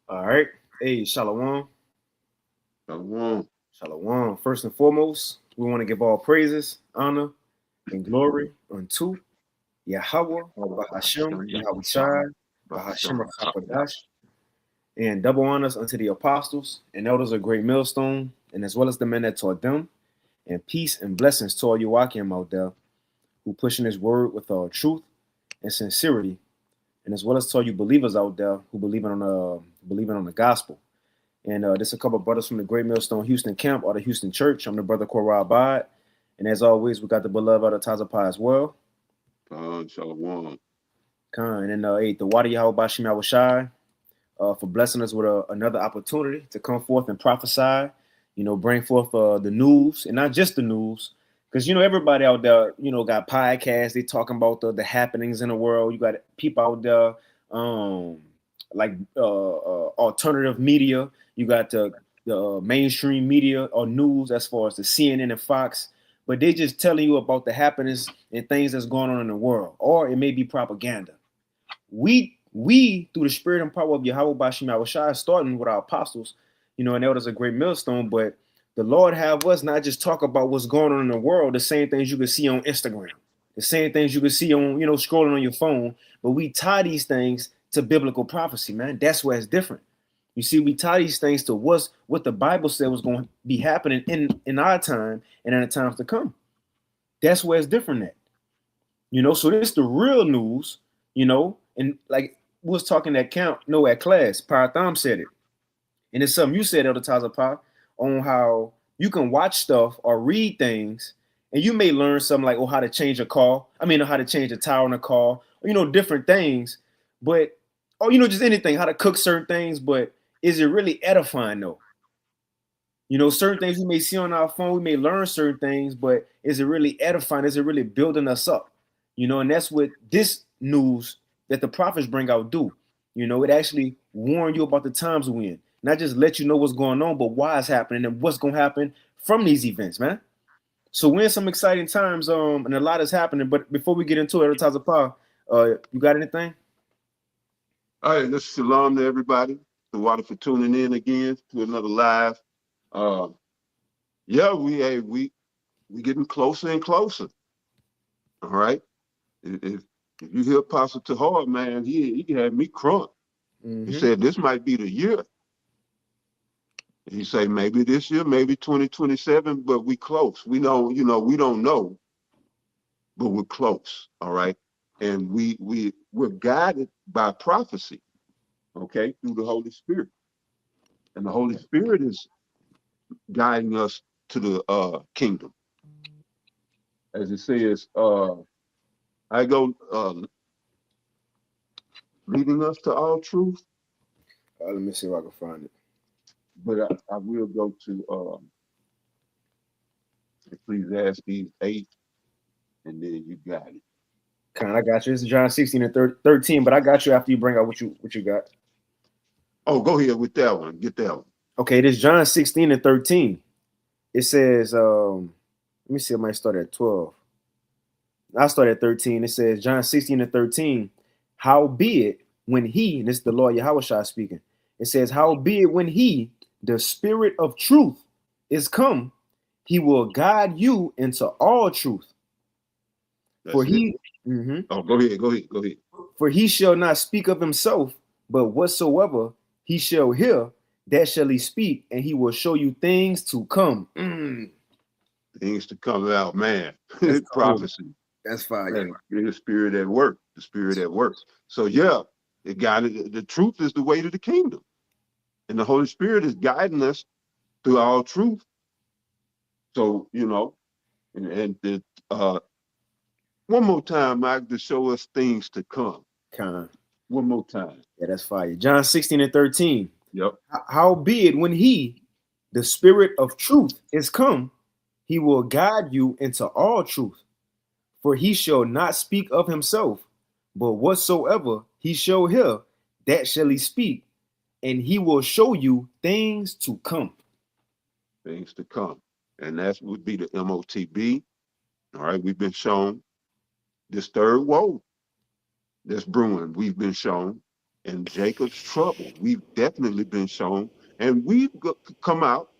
All right. Hey, Shalom. Shalom. Shalom. First and foremost, we want to give all praises, honor, and glory unto Yahweh, Bahashem, Bahashem Yahweh Yahweh Shai, Bahashem Bahashem Rakapadash, and double honors unto the apostles and elders of Great Millstone, and as well as the men that taught them, and peace and blessings to all you Wakim out there who pushing his word with all truth and sincerity, and as well as to all you believers out there who believing on the gospel. And this is a couple of brothers from the Great Millstone Houston camp or the Houston Church. I'm the brother Korah Abad. And as always, we got the beloved out of Tazapah as well. Shalom. Khan. And hey, the Wadi Yahweh Bashim Yahushai for blessing us with another opportunity to come forth and prophesy, bring forth the news, and not just the news. Because, everybody out there, got podcasts. They talking about the happenings in the world. You got people out there like alternative media. You got the mainstream media or news as far as the CNN and Fox, but they just telling you about the happenings and things that's going on in the world, or it may be propaganda. We through the spirit and power of Yahweh Bashim Yahushua, starting with our apostles, and elders a great millstone, but the Lord have us not just talk about what's going on in the world, the same things you can see on Instagram, the same things you can see on, scrolling on your phone, but we tie these things to biblical prophecy, man. That's where it's different. You see, we tie these things to what the Bible said was going to be happening in our time and in the times to come. That's where it's different at. So this is the real news, and like we was talking at camp, no, at class, Paratham said it. And it's something you said, Elder Tazapah, on how you can watch stuff or read things, and you may learn something like, how to change a car. I mean, how to change a tire on a car, different things. But, just anything, how to cook certain things. But is it really edifying, though? Certain things we may see on our phone, we may learn certain things, but is it really edifying? Is it really building us up? And that's what this news that the prophets bring out do. It actually warn you about the times we're in, not just let you know what's going on, but why it's happening and what's going to happen from these events, man. So we're in some exciting times, and a lot is happening. But before we get into it, Tazapah, you got anything? All right, let's shalom to everybody. The water for tuning in again to another live. Uh, yeah, we getting closer and closer. All right. If you hear Apostle Tahar, man, he had me crunk. He Mm-hmm. said this might be the year. He say maybe this year, maybe 2027, but we close. We don't know, but we're close. All right. And we're guided by prophecy, okay, through the Holy Spirit. And the Holy Spirit is guiding us to the kingdom. As it says, I go leading us to all truth, Let me see if I can find it. but I will go to Ecclesiastes 8, and then you got it. Kind, I got you. This is John 16 and 13, but I got you after you bring out what you got. Oh, go ahead with that one. Get that one. Okay, this John 16 and 13. It says, let me see, I might start at 12. I start at 13. It says, John 16 and 13, howbeit when he, and this is the Lord Yahushua speaking, it says, howbeit when he, the spirit of truth, is come, he will guide you into all truth. For That's it. he, mhm, Oh, go ahead. Go ahead. Go ahead. for he shall not speak of himself, but whatsoever he shall hear, that shall he speak, and he will show you things to come. Things to come out, man. That's cold. Prophecy. That's fire. Man, the spirit at work. The spirit at work. So yeah, it got it. The truth is the way to the kingdom, and the Holy Spirit is guiding us through all truth. So and the, one more time, Mike, to show us things to come. Con. One more time. Yeah, that's fire. John 16 and 13. Yep. Howbeit, when he, the spirit of truth, is come, he will guide you into all truth. For he shall not speak of himself, but whatsoever he shall hear, that shall he speak, and he will show you things to come. Things to come. And that would be the MOTB. All right. We've been shown this third woe that's brewing. We've been shown. and Jacob's trouble. We've definitely been shown, and come out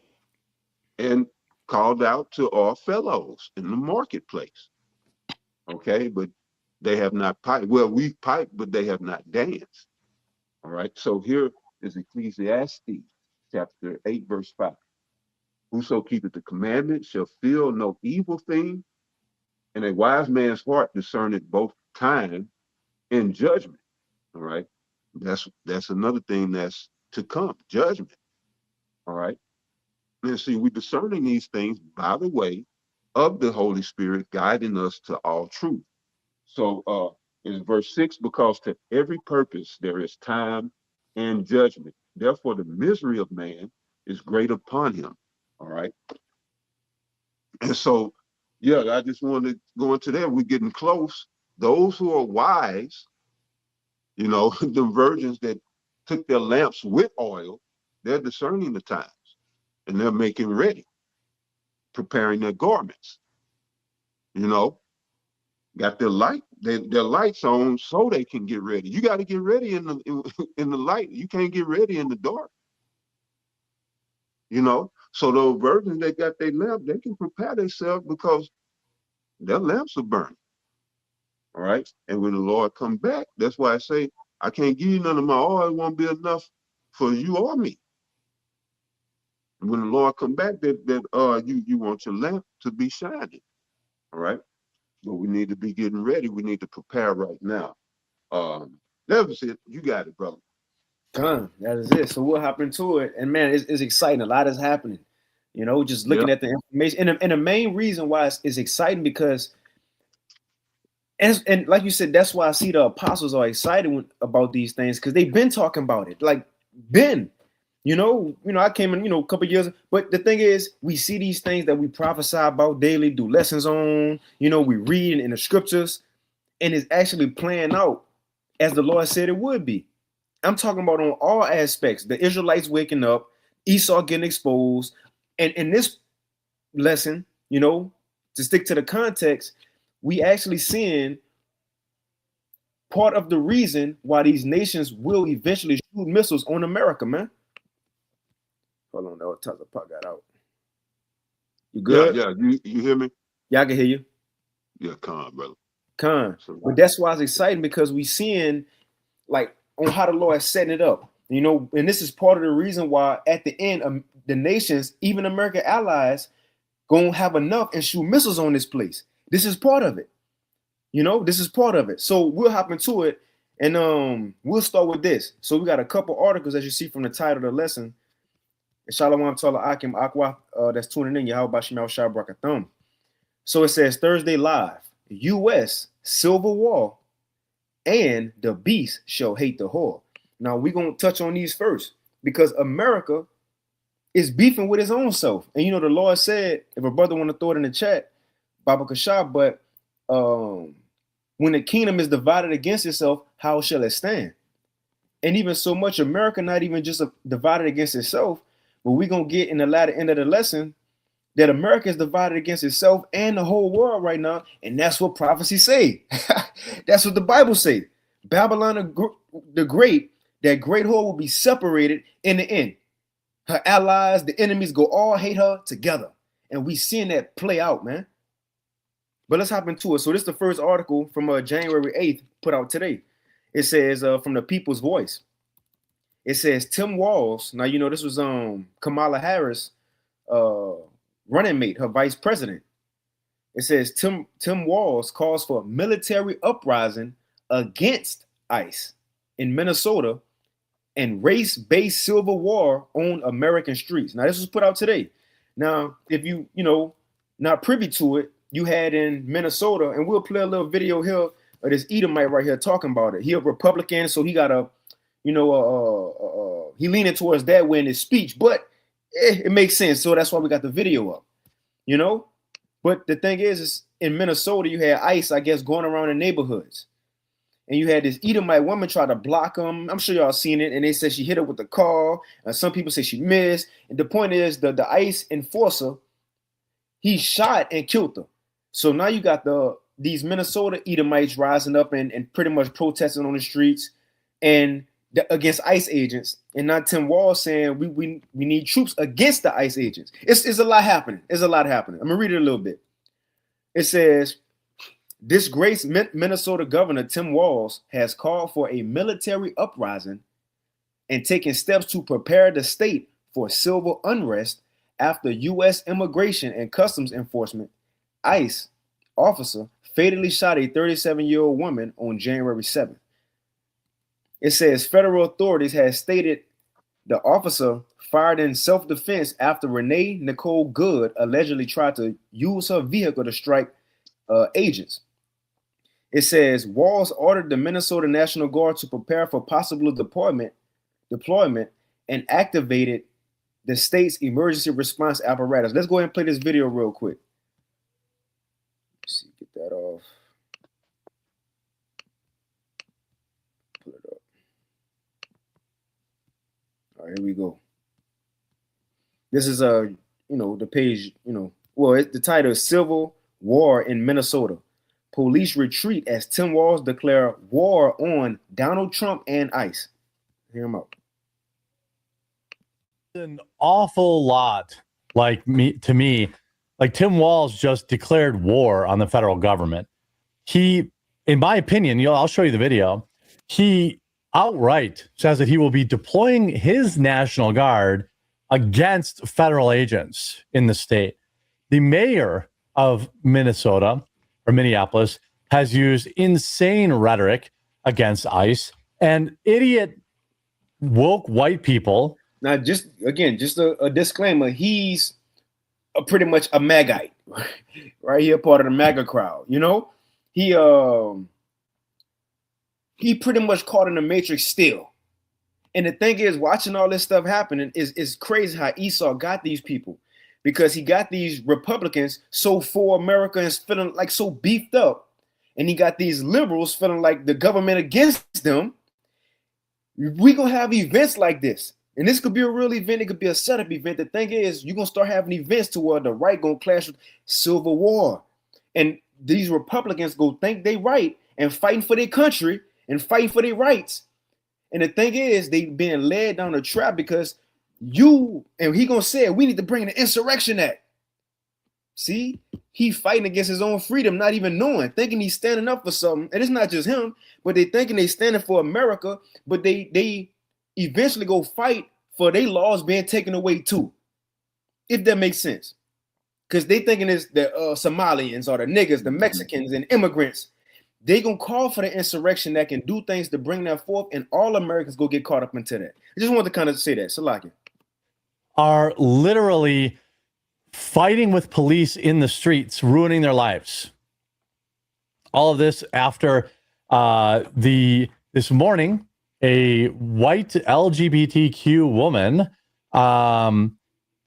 and called out to our fellows in the marketplace. Okay, but they have not piped. Well, we've piped, but they have not danced. All right, so here is Ecclesiastes chapter 8, verse 5. Whoso keepeth the commandments shall feel no evil thing, and a wise man's heart discerneth both time and judgment. All right, that's another thing that's to come, judgment. All right, and see, we're discerning these things by the way of the Holy Spirit guiding us to all truth. So in verse 6, because to every purpose there is time and judgment. Therefore, the misery of man is great upon him. All right. And so, yeah, I just wanted to go into that. We're getting close. Those who are wise, the virgins that took their lamps with oil, they're discerning the times and they're making ready, preparing their garments, got their lights on so they can get ready. You got to get ready in the light. You can't get ready in the dark. So those virgins that got their lamp, they can prepare themselves because their lamps are burning. All right. And when the Lord come back, that's why I say I can't give you none of my oil. It won't be enough for you or me. And when the Lord come back, you want your lamp to be shining. All right. But we need to be getting ready. We need to prepare right now. That was it. You got it, brother. That is it. So we'll hop into it. And man, it's exciting. A lot is happening. Just looking at the information. And the main reason why it's exciting because, and like you said, that's why I see the apostles are excited about these things because they've been talking about it. Like, I came in, a couple years, but the thing is, we see these things that we prophesy about daily, do lessons on, we read in the scriptures, and it's actually playing out as the Lord said it would be. I'm talking about on all aspects, the Israelites waking up, Esau getting exposed, and in this lesson, to stick to the context, we actually seeing part of the reason why these nations will eventually shoot missiles on America, man. Hold on, that Tucker Puck got out. You good? Yeah. You hear me? Yeah, I can hear you. Yeah, come on, brother. But that's why it's exciting because we seeing like on how the Lord is setting it up, and this is part of the reason why at the end, the nations, even American allies, gonna have enough and shoot missiles on this place. This is part of it. This is part of it. So we'll hop into it and we'll start with this. So we got a couple articles as you see from the title of the lesson. Shalom Tala Akim Aqua that's tuning in. Yahweh Shemal Shah Brakathum. So it says Thursday Live, U.S. Civil War and the beast shall hate the whore. Now we're gonna touch on these first because America is beefing with his own self. And the Lord said, if a brother want to throw it in the chat, Baba Kashab, but when the kingdom is divided against itself, how shall it stand? And even so much, America not even just divided against itself, but we're gonna get in the latter end of the lesson that America is divided against itself and the whole world right now, and that's what prophecy say. That's what the Bible say. Babylon the Great, that great whore will be separated in the end. Her allies, the enemies, go all hate her together, and we seeing that play out, man. But let's hop into it. So this is the first article from January 8th, put out today. It says from the People's Voice. It says Tim Walz. Now this was Kamala Harris, running mate, her vice president. It says Tim Walz calls for military uprising against ICE in Minnesota and race-based civil war on American streets. Now this was put out today. Now if you not privy to it, you had in Minnesota, and we'll play a little video here of this Edomite right here talking about it. He a Republican, so he got a he leaning towards that way in his speech, but it makes sense. So that's why we got the video up, But the thing is in Minnesota, you had ICE, I guess, going around in neighborhoods. And you had this Edomite woman try to block him. I'm sure y'all seen it. And they said she hit her with the car. And some people say she missed. And the point is the ICE enforcer, he shot and killed her. So now you got these Minnesota Edomites rising up and pretty much protesting on the streets. And against ICE agents, and not Tim Walz saying we need troops against the ICE agents. It's a lot happening. It's a lot happening. I'm gonna read it a little bit. It says, disgraced Minnesota Governor Tim Walz has called for a military uprising and taken steps to prepare the state for civil unrest after U.S. Immigration and Customs Enforcement, ICE, officer fatally shot a 37-year-old woman on January 7th. It says federal authorities have stated the officer fired in self-defense after Renee Nicole Good allegedly tried to use her vehicle to strike agents. It says Walz ordered the Minnesota National Guard to prepare for possible deployment and activated the state's emergency response apparatus. Let's go ahead and play this video real quick. Let's see, get that off. Pull it up. All right, here we go. This is the page, the title is Civil War in Minnesota. Police retreat as Tim Walz declare war on Donald Trump and ICE. Hear him out. An awful lot like Tim Walz just declared war on the federal government. He, in my opinion, I'll show you the video. He outright says that he will be deploying his National Guard against federal agents in the state. The mayor of Minnesota or Minneapolis has used insane rhetoric against ICE, and idiot woke white people. Now, just a disclaimer. He's pretty much a MAGite, right? He a part of the MAGA crowd. He pretty much caught in the matrix still. And the thing is, watching all this stuff happening is crazy how Esau got these people, because he got these Republicans so for America and feeling like so beefed up, and he got these liberals feeling like the government against them. We gonna have events like this. And this could be a real event. It could be a setup event. The thing is, you're going to start having events to where the right going to clash with civil war. And these Republicans go think they right and fighting for their country and fighting for their rights. And the thing is, they being led down a trap because he going to say, we need to bring the Insurrection Act. See, he fighting against his own freedom, not even knowing, thinking he's standing up for something. And it's not just him, but they thinking they standing for America, but they eventually go fight for their laws being taken away too, if that makes sense. Because they thinking it's the Somalians or the niggas, the Mexicans and immigrants. They gonna call for the insurrection that can do things to bring that forth, and all Americans go get caught up into that. I just wanted to kind of say that. Salaki. Are literally fighting with police in the streets, ruining their lives. All of this after this morning, a white LGBTQ woman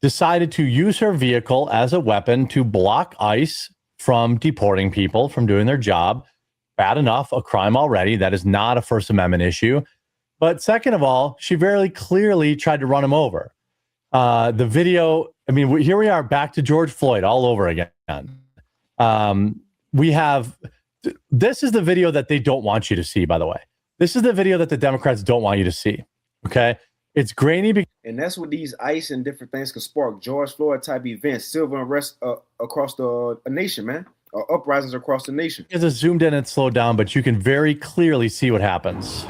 decided to use her vehicle as a weapon to block ICE from deporting people, from doing their job. Bad enough, a crime already. That is not a First Amendment issue. But second of all, she very clearly tried to run him over. The video, here we are back to George Floyd all over again. This is the video that they don't want you to see, by the way. This is the video that the Democrats don't want you to see. Okay? It's grainy. And that's what these ICE and different things can spark. George Floyd type events, civil unrest across the nation, man. Uprisings across the nation. It's zoomed in and slowed down, but you can very clearly see what happens.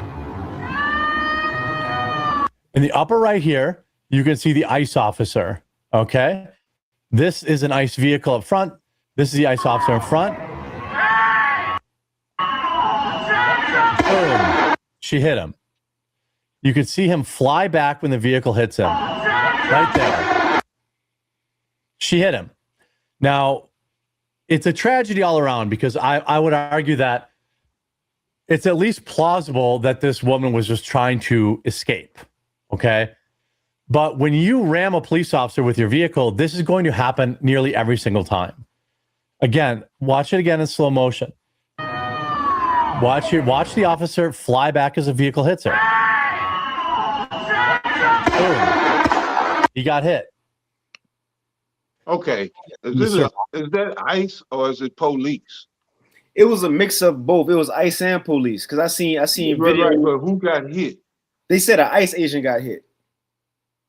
In the upper right here, you can see the ICE officer. Okay? This is an ICE vehicle up front. This is the ICE officer in front. Boom. She hit him. You could see him fly back when the vehicle hits him. Right there. She hit him. Now, it's a tragedy all around because I would argue that it's at least plausible that this woman was just trying to escape. Okay? But when you ram a police officer with your vehicle, this is going to happen nearly every single time. Again, watch it again in slow motion. Watch the officer fly back as the vehicle hits her. Boom. He got hit. Okay. Is that ICE or is it police? It was a mix of both. It was ICE and police. Because I seen video. Right, but who got hit? They said an ICE agent got hit.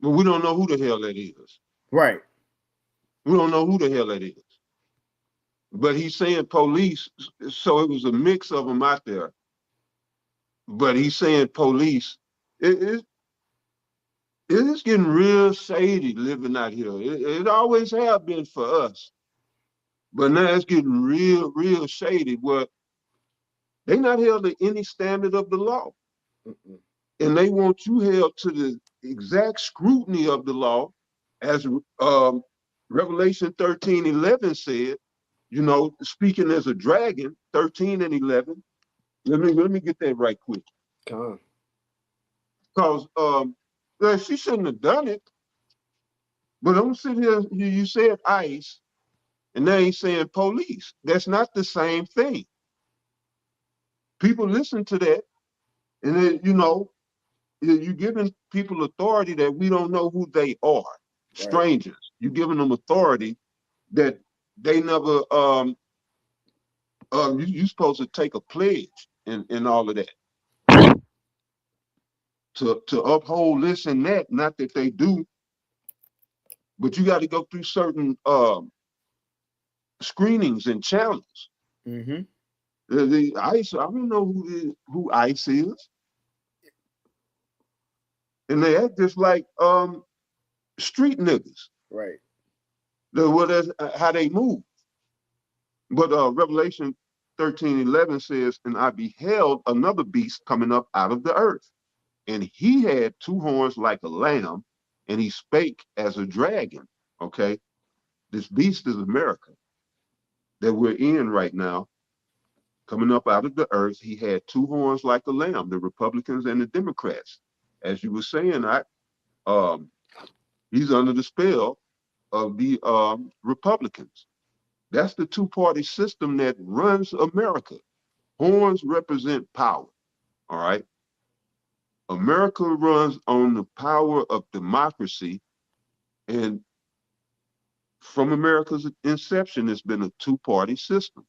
But we don't know who the hell that is. Right. We don't know who the hell that is. But he's saying police, so it was a mix of them out there. But he's saying police. It is getting real shady living out here. It always have been for us. But now it's getting real shady where they not held to any standard of the law. Mm-mm. And they want you held to the exact scrutiny of the law, as Revelation 13:11 said, you know, speaking as a dragon, 13 and 11. Let me get that right quick. Come Because she shouldn't have done it. But I'm sitting here, you said ICE, and now he's saying police. That's not the same thing. People listen to that, and then, you know, you're giving people authority that we don't know who they are. Strangers. You're giving them authority that they never, you're supposed to take a pledge and all of that. To uphold this and that, not that they do, but you got to go through certain screenings and channels. Mm-hmm. The ICE, I don't know who ICE is. And they act just like street niggas. Right. That's how they move. But Revelation 13:11 says, and I beheld another beast coming up out of the earth. And he had two horns like a lamb, and he spake as a dragon. Okay. This beast is America that we're in right now, coming up out of the earth. He had two horns like a lamb, the Republicans and the Democrats. As you were saying, he's under the spell of the Republicans. That's the two-party system that runs America. Horns represent power, all right? America runs on the power of democracy, and from America's inception, it's been a two-party system.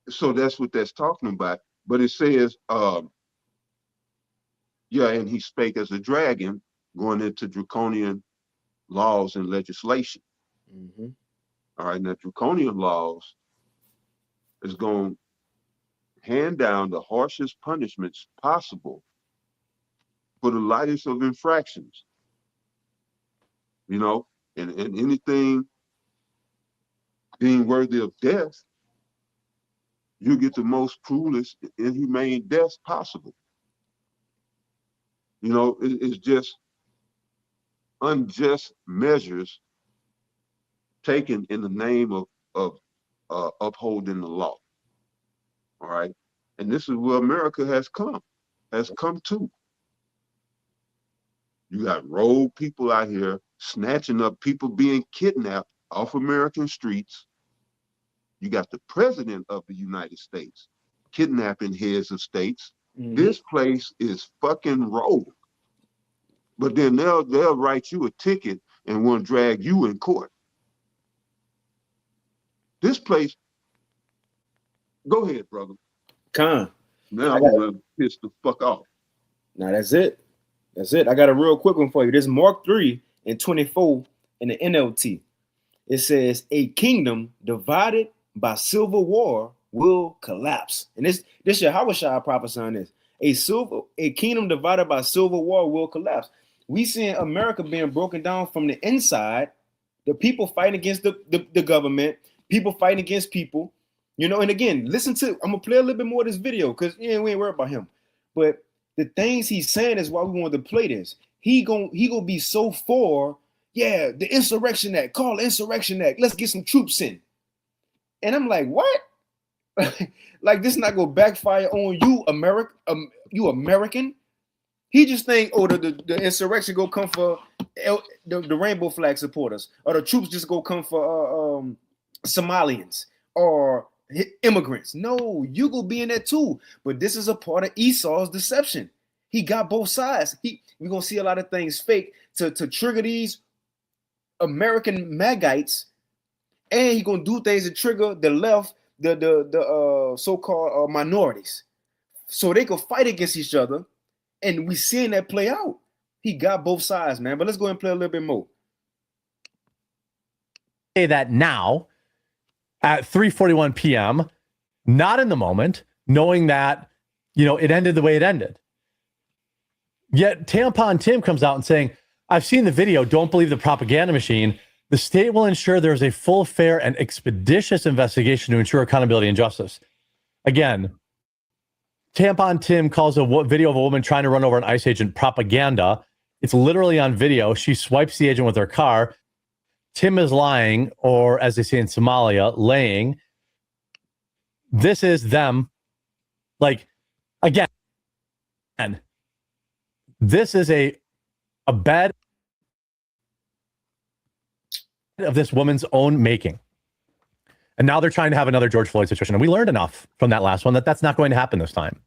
So that's what that's talking about. But it says, yeah, and he spake as a dragon, going into draconian laws and legislation. Mm-hmm. All right, now draconian laws is going to hand down the harshest punishments possible for the lightest of infractions. You know, and anything being worthy of death, you get the most cruelest, inhumane deaths possible. You know, it's just unjust measures taken in the name of upholding the law. All right, and this is where America has come to. You got rogue people out here snatching up people being kidnapped off American streets. You got the president of the United States kidnapping heads of states. Mm-hmm. This place is fucking rogue. But then they'll write you a ticket and want to drag you in court. This place, go ahead, brother. Con. Now I'm gonna piss the fuck off. Now that's it. That's it. I got a real quick one for you. This is Mark 3:24 in the NLT. It says, a kingdom divided by civil war will collapse. And this Yahushua prophesying this. A kingdom divided by civil war will collapse. We seeing America being broken down from the inside, the people fighting against the government, people fighting against people, you know. And again, I'm gonna play a little bit more of this video because we ain't worried about him. But the things he's saying is why we wanted to play this. He gonna be so for, yeah, the Insurrection Act, call Insurrection Act, let's get some troops in. And I'm like, what? Like, this not gonna backfire on you, you American. He just think, oh, the insurrection go come for the rainbow flag supporters, or the troops just go come for Somalians or immigrants. No, you go be in that too. But this is a part of Esau's deception. He got both sides. We're gonna see a lot of things fake to trigger these American Magites, and he gonna do things to trigger the left, the so-called minorities. so they could fight against each other. And we seeing that play out. He got both sides, man. But let's go and play a little bit more. Say that now at 3:41 p.m., not in the moment, knowing that, it ended the way it ended. Yet Tampon Tim comes out and saying, I've seen the video. Don't believe the propaganda machine. The state will ensure there is a full, fair, and expeditious investigation to ensure accountability and justice. Again, Tampon Tim calls a video of a woman trying to run over an ICE agent propaganda. It's literally on video. She swipes the agent with her car. Tim is lying, or as they say in Somalia, laying. This is them. Again, this is a bed of this woman's own making. And now they're trying to have another George Floyd situation. And we learned enough from that last one that that's not going to happen this time.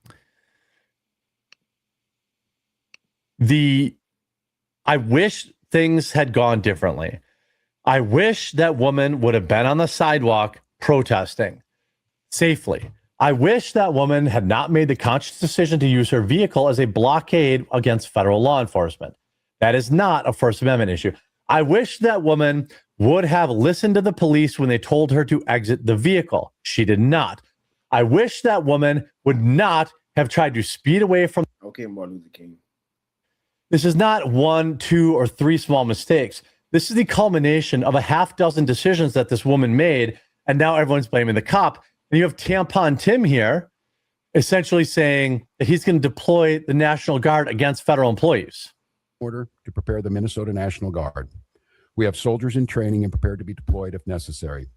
I wish things had gone differently. I wish that woman would have been on the sidewalk protesting safely. I wish that woman had not made the conscious decision to use her vehicle as a blockade against federal law enforcement. That is not a First Amendment issue. I wish that woman would have listened to the police when they told her to exit the vehicle. She did not. I wish that woman would not have tried to speed away from. Okay, Martin Luther King. This is not 1, 2, or 3 small mistakes. This is the culmination of a half dozen decisions that this woman made, and now everyone's blaming the cop. And you have Tampon Tim here essentially saying that he's going to deploy the National Guard against federal employees. Order to prepare the Minnesota National Guard. We have soldiers in training and prepared to be deployed if necessary.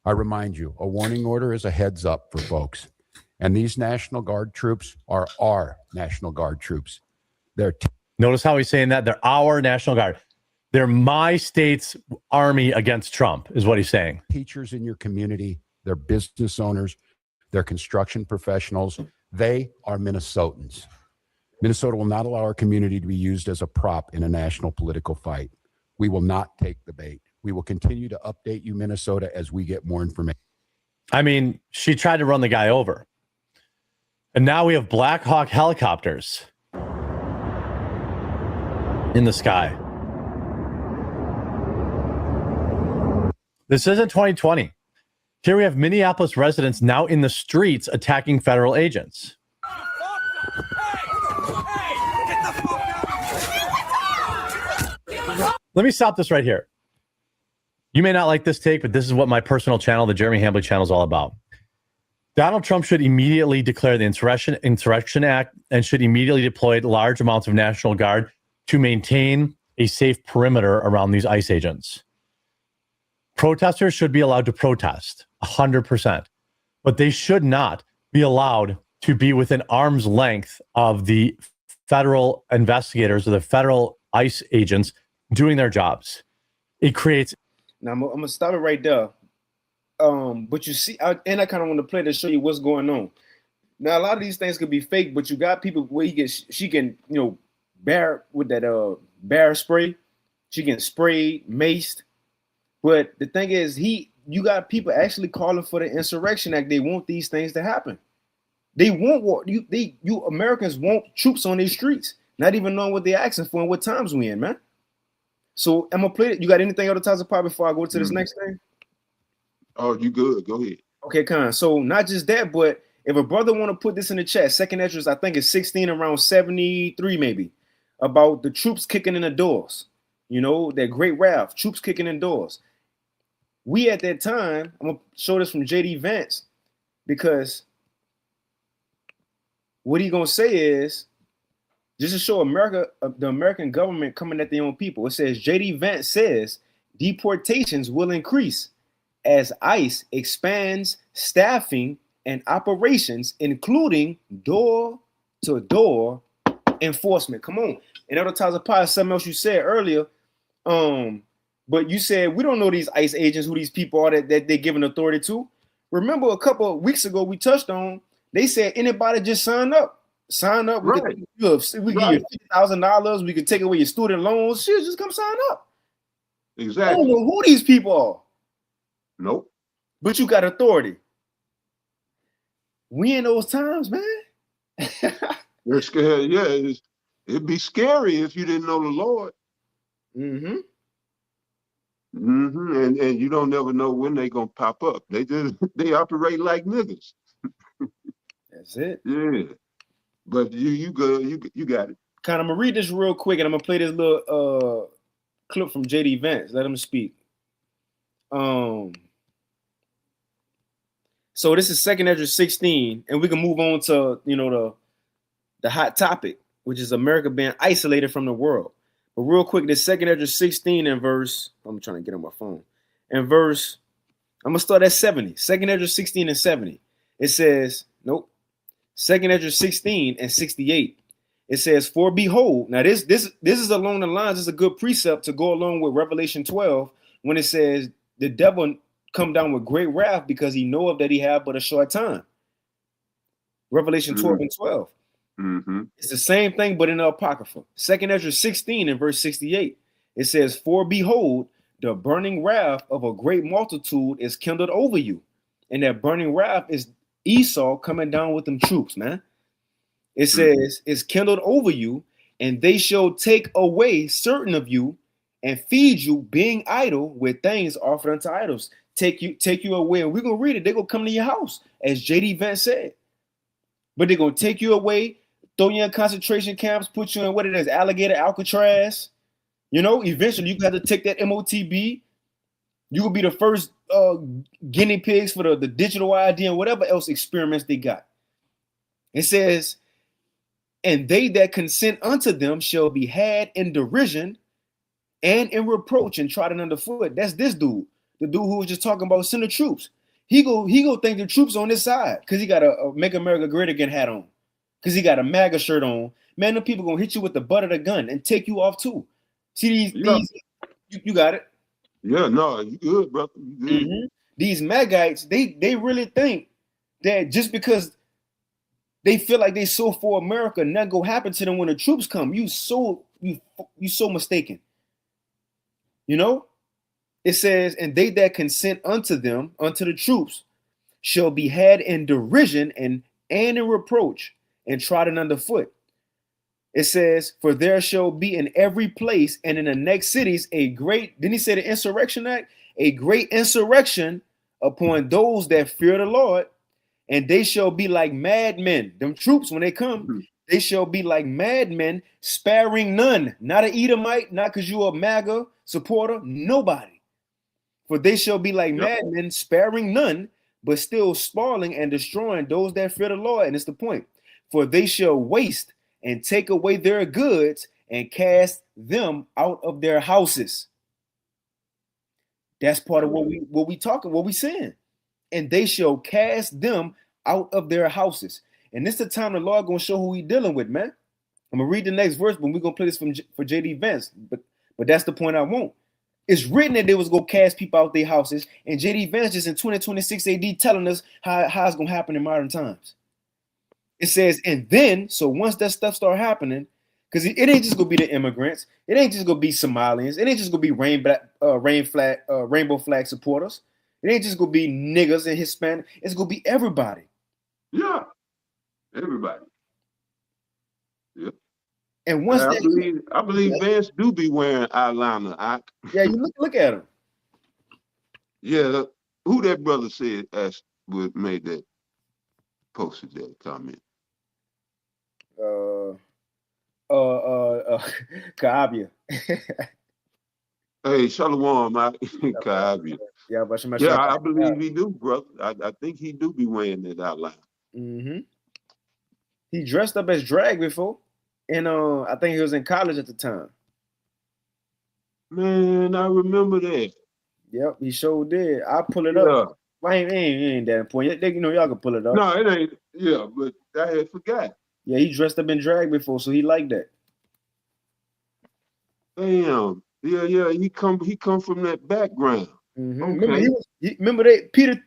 I remind you, a warning order is a heads up for folks. And these National Guard troops are our National Guard troops. Notice how he's saying that? They're our National Guard. They're my state's army against Trump, is what he's saying. Teachers in your community, they're business owners, they're construction professionals. They are Minnesotans. Minnesota will not allow our community to be used as a prop in a national political fight. We will not take the bait. We will continue to update you, Minnesota, as we get more information. I mean, she tried to run the guy over. And now we have Black Hawk helicopters in the sky. This isn't 2020. Here we have Minneapolis residents now in the streets attacking federal agents. Let me stop this right here. You may not like this take, but this is what my personal channel, the Jeremy Hambley channel, is all about. Donald Trump should immediately declare the Insurrection Act and should immediately deploy large amounts of National Guard to maintain a safe perimeter around these ICE agents. Protesters should be allowed to protest 100%, but they should not be allowed to be within arm's length of the federal investigators or the federal ICE agents doing their jobs. It creates. Now I'm gonna stop it right there. But you see, I kind of want to play to show you what's going on. Now a lot of these things could be fake, but you got people where she can bear with that bear spray. She can spray, maced. But the thing is, you got people actually calling for the Insurrection Act. They want these things to happen. They want war. You Americans want troops on these streets, not even knowing what they're asking for and what times we in, man. So I'm gonna play it. You got anything other times of pop before I go to this next thing? Oh, you good? Go ahead. Okay, Con. So not just that, but if a brother want to put this in the chat, second entrance, I think it's 16 around 73 maybe, about the troops kicking in the doors. That great Ralph, troops kicking in doors. We at that time, I'm gonna show this from JD Vance, because what he gonna say is just to show America, the American government coming at their own people. It says JD Vance says deportations will increase as ICE expands staffing and operations, including door-to-door enforcement. Come on. And other times of pie, something else you said earlier. But you said we don't know these ICE agents, who these people are that they're giving authority to. Remember a couple of weeks ago we touched on, they said anybody just sign up. Sign up. We Right. can give you $50,000. We can take away your student loans. Shit, just come sign up. I don't Exactly. know who these people are, Nope. but you got authority. We in those times, man. They're scared. Yeah, it'd be scary if you didn't know the Lord. Mm-hmm. And you don't never know when they gonna pop up. They just they operate like niggas. That's it. Yeah, but you good. You got it. Kind of, I'm gonna read this real quick, and I'm gonna play this little clip from JD Vance. Let him speak. So this is 2 Ezra 16, and we can move on to the hot topic, which is America being isolated from the world. But real quick, this 2 Ezra 16 and verse. I'm trying to get on my phone. And verse, I'm gonna start at 70. 2 Ezra 16 and 70. It says, nope. 2 Ezra 16 and 68. It says, "For behold," now this is along the lines. It's a good precept to go along with Revelation 12 when it says the devil come down with great wrath because he knoweth that he have but a short time. Revelation 12 and 12. It's the same thing, but in the Apocrypha. 2 Ezra 16 and verse 68. It says, "For behold, the burning wrath of a great multitude is kindled over you." And that burning wrath is Esau coming down with them troops, man. It says, "It's kindled over you, and they shall take away certain of you and feed you, being idle with things offered unto idols." Take you away. And we're gonna read it. They're gonna come to your house, as JD Vance said. But they're gonna take you away, throw you in concentration camps, put you in what it is, alligator Alcatraz. Eventually you got to take that MOTB. You will be the first guinea pigs for the digital ID and whatever else experiments they got. It says, "And they that consent unto them shall be had in derision and in reproach and trodden underfoot." That's this dude, the dude who was just talking about send the troops. He go think the troops on this side because he got a Make America Great Again hat on, because he got a MAGA shirt on. Man, the people gonna hit you with the butt of the gun and take you off too. See these you got it. Yeah, no, you good, brother. You good. These MAGites, they really think that just because they feel like they so for America, nothing go happen to them when the troops come. You so mistaken. It says, "And they that consent unto them, unto the troops, shall be had in derision and in reproach and trodden underfoot." It says, "For there shall be in every place and in the next cities a great," didn't he say the Insurrection Act? "A great insurrection upon those that fear the Lord, and they shall be like madmen." Them troops, when they come, they shall be like madmen, sparing none. Not an Edomite, not because you a MAGA supporter, nobody. "For they shall be like madmen, sparing none, but still spoiling and destroying those that fear the Lord." And it's the point. "For they shall waste and take away their goods and cast them out of their houses." That's part of what we saying. "And they shall cast them out of their houses." And this is the time the Lord gonna show who he dealing with, man. I'm gonna read the next verse, but we're gonna play this for JD Vance. But that's the point I want. It's written that they was gonna cast people out their houses, and JD Vance just in 2026 AD telling us how it's gonna happen in modern times. It says, "And then," so once that stuff start happening, because it ain't just gonna be the immigrants, it ain't just gonna be Somalians, it ain't just gonna be rainbow flag supporters, it ain't just gonna be niggas and Hispanic, it's gonna be everybody. Yeah, everybody. Yeah. And once I believe Vance do be wearing eyeliner. Yeah, you look at him. Yeah, who that brother said made that posted that comment? Kaabia. Hey, Shalom, Kaabia. Yeah, but I believe he do, brother. I think he do be wearing that outline. He dressed up as drag before, and I think he was in college at the time. Man, I remember that. Yep, he sure did. I'll pull it up. Well, ain't that important. Y'all can pull it up. No, it ain't. Yeah, but I had forgot. Yeah, he dressed up in drag before, so he liked that. Damn. Yeah. He come from that background. Okay. Remember that Peter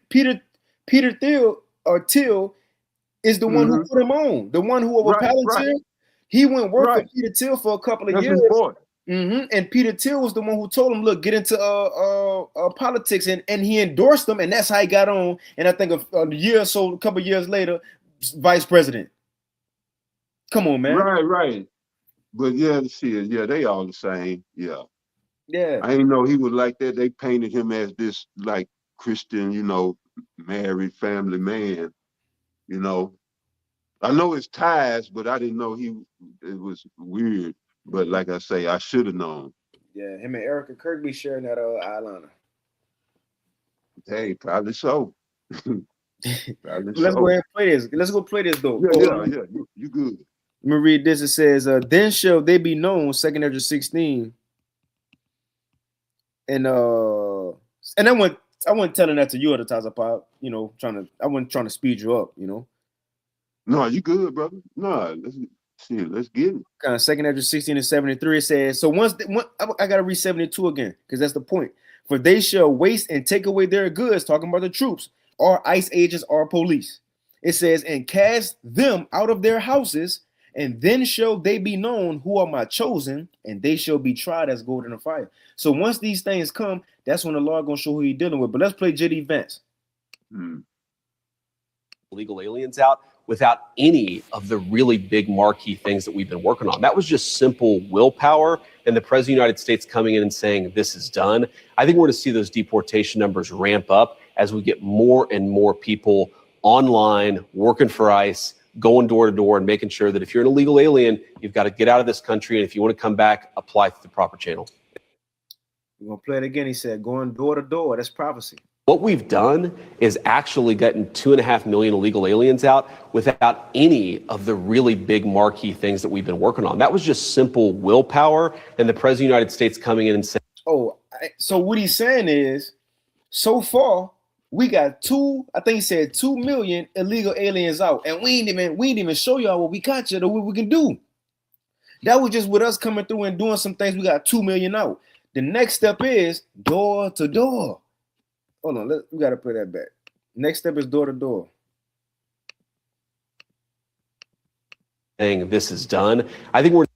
Thiel is the one who put him on. The one who over Palantir. Right. He went work for Peter Thiel for a couple of years. And Peter Thiel was the one who told him, "Look, get into politics," and he endorsed him, and that's how he got on. And I think a year or so, a couple of years later, vice president. Come on, man. Right. But yeah, shit, yeah, they all the same. Yeah. Yeah. I didn't know he was like that. They painted him as this like Christian, married family man, you know. I know his ties, but I didn't know it was weird. But like I say, I should have known. Yeah, him and Erica Kirby sharing that eyeliner. Hey, probably so. Probably Let's so. go ahead and play this. Let's go play this though. Yeah. You good. Let me read this. It says, then shall they be known, 2nd Ezra 16. And I wasn't telling that to you at the Taza Pop, I wasn't trying to speed you up, No, you good, brother. No, let's get it. Kind of 2nd Ezra 16 and 73. It says, so I gotta read 72 again, because that's the point. For they shall waste and take away their goods, talking about the troops, or ICE agents, or police. It says, and cast them out of their houses, and then shall they be known who are my chosen, and they shall be tried as gold in the fire. So once these things come, that's when the Lord gonna show who he's dealing with. But let's play JD Vance. Illegal aliens out without any of the really big marquee things that we've been working on. That was just simple willpower and the President of the United States coming in and saying, this is done. I think we're going to see those deportation numbers ramp up as we get more and more people online, working for ICE, going door to door and making sure that if you're an illegal alien, you've got to get out of this country. And if you want to come back, apply through the proper channel. We're going to play it again. He said, going door to door. That's prophecy. What we've done is actually gotten 2.5 million illegal aliens out without any of the really big marquee things that we've been working on. That was just simple willpower and the President of the United States coming in and saying, so what he's saying is, so far, we got 2 million illegal aliens out, and we ain't even show y'all what we got yet or what we can do. That was just with us coming through and doing some things. We got 2 million out. The next step is door to door. Hold on, we got to put that back. Next step is door to door. Saying this is done. I think we're going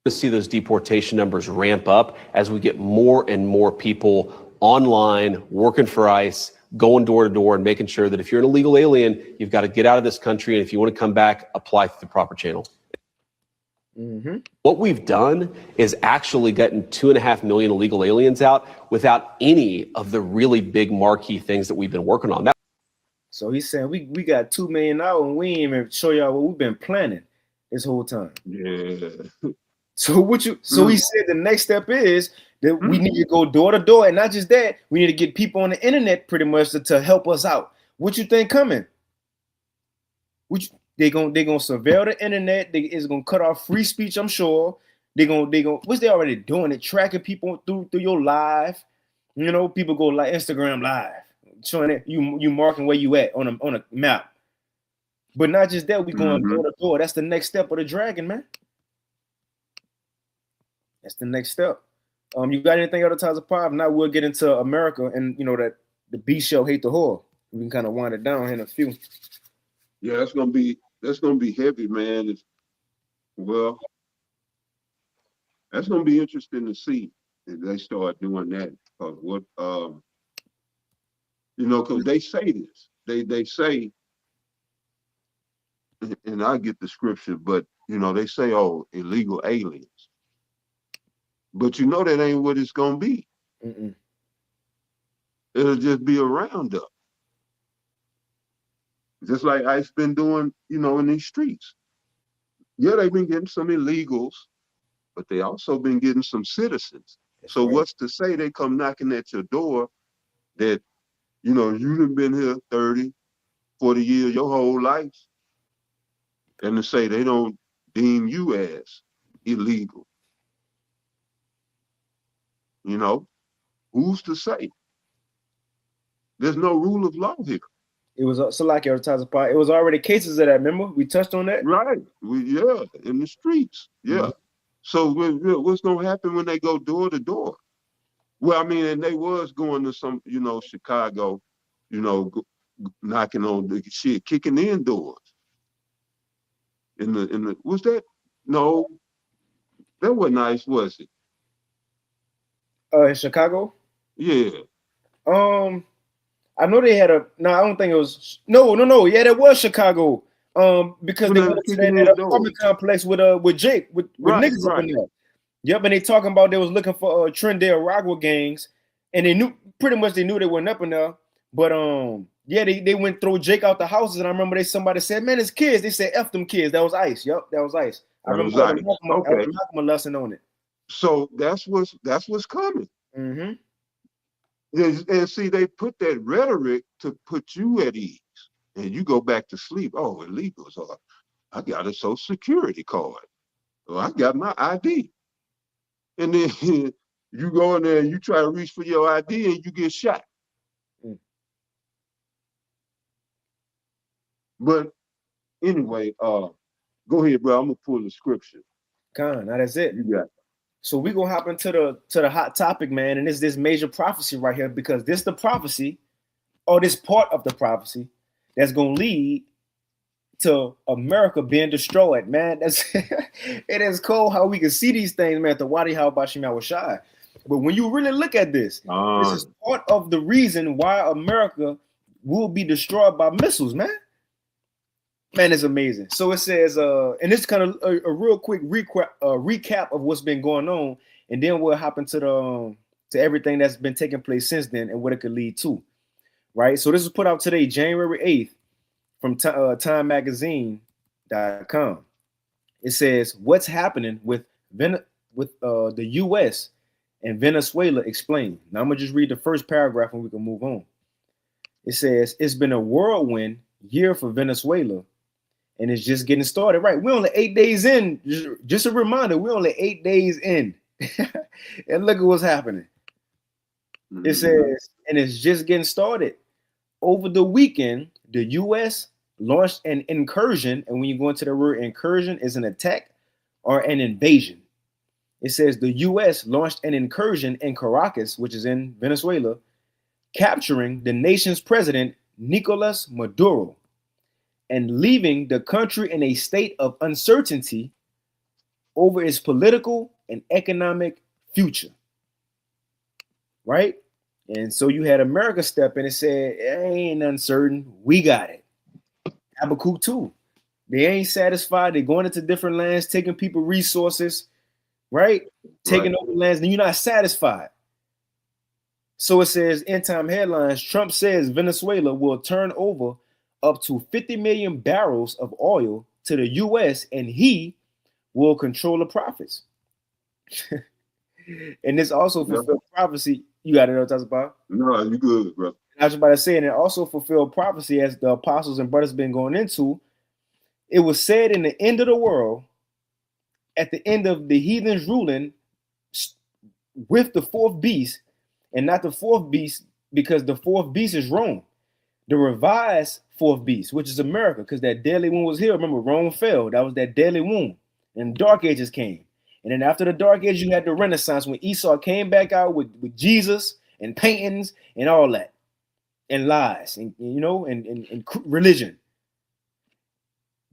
to see those deportation numbers ramp up as we get more and more people online, working for ICE, going door to door and making sure that if you're an illegal alien, you've got to get out of this country. And if you want to come back, apply through the proper channel. What we've done is actually gotten 2.5 million illegal aliens out without any of the really big marquee things that we've been working on. So he's saying we got 2 million out and we ain't even show y'all what we've been planning this whole time. Yeah. So he said the next step is that we need to go door to door, and not just that, we need to get people on the internet pretty much to help us out. What you think coming? They gonna surveil the internet. It's gonna cut off free speech. I'm sure they gonna which they already doing it, tracking people through your live. People go like Instagram live, showing it you marking where you at on a map. But not just that, we going door to door. That's the next step of the dragon, man. That's the next step. You got anything other times of pop? Now we'll get into America and that the beast shall hate the whore. We can kind of wind it down here in a few. Yeah, that's gonna be heavy, man. That's gonna be interesting to see if they start doing that. Because because they say this. They say, and I get the scripture, but they say, oh, illegal aliens. But that ain't what it's gonna be. It'll just be a roundup. Just like ICE been doing, in these streets. Yeah, they've been getting some illegals, but they also been getting some citizens. So what's to say they come knocking at your door that, you done been here 30, 40 years, your whole life, and to say they don't deem you as illegal. Who's to say? There's no rule of law here. It was so like it was already cases of that. Remember, we touched on that, right? In the streets, yeah. So what's gonna happen when they go door to door? Well, I mean, and they was going to some, Chicago, knocking on the shit, kicking in doors. In the was that? No, that wasn't nice, was it? In Chicago? Yeah. I know they had I don't think it was. No. Yeah, that was Chicago. Because When they they went was to kicking that his apartment door. complex with Jake with Right, niggas up in right. there. Yep, and they talking about they was looking for Trendale Rockwood gangs, and they knew pretty much they knew they weren't up in there. But yeah, they went throw Jake out the houses, and I remember somebody said, "Man, it's kids." They said, "F them kids." That was ICE. Yep, that was ICE. I That remember was that like, was okay. Malcolm lesson on it. So that's what's coming. Mm-hmm. And see, they put that rhetoric to put you at ease, and you go back to sleep. Oh, illegals are. I got a social security card. Oh, I got my ID. And then you go in there and you try to reach for your ID and you get shot. Mm. But anyway, go ahead, bro. I'm gonna pull the scripture. Now that's it. You got it. So we gonna hop into the hot topic, man, and it's this major prophecy right here because this the prophecy, or this part of the prophecy that's gonna lead to America being destroyed, man. That's it is cool how we can see these things, man. The Wadi How Bashim Awashai. But when you really look at this is part of the reason why America will be destroyed by missiles, man. Man, it's amazing. So it says, and it's kind of a real quick recap of what's been going on, and then we'll hop into to everything that's been taking place since then and what it could lead to. Right. So this was put out today, January 8th. From TimeMagazine.com. It says, what's happening with the U.S. and Venezuela explained. Now I'm going to just read the first paragraph and we can move on. It says, it's been a whirlwind year for Venezuela and it's just getting started. Right. We're only 8 days in. Just a reminder, we're only 8 days in. And look at what's happening. It says, and it's just getting started. Over the weekend, the U.S. launched an incursion, and when you go into the word incursion, is an attack or an invasion. It says the U.S. launched an incursion in Caracas, which is in Venezuela, capturing the nation's president, Nicolas Maduro, and leaving the country in a state of uncertainty over its political and economic future. Right? And so you had America step in and said, it ain't uncertain. We got it. Habakkuk 2. They ain't satisfied. They're going into different lands, taking people resources, right? Taking over lands, and you're not satisfied. So it says, end time headlines, Trump says Venezuela will turn over up to 50 million barrels of oil to the U.S. and he will control the profits. And this also fulfilled prophecy. You got it, Tazapah? No, you good, bro. I was about to say, and it also fulfilled prophecy as the apostles and brothers been going into. It was said in the end of the world, at the end of the heathens ruling with the fourth beast, and not the fourth beast, because the fourth beast is Rome. The revised fourth beast, which is America, because that deadly wound was here. Remember, Rome fell. That was that deadly wound. And Dark Ages came. And then after the Dark Ages, you had the Renaissance when Esau came back out with Jesus and paintings and all that. And lies, and you know, and religion.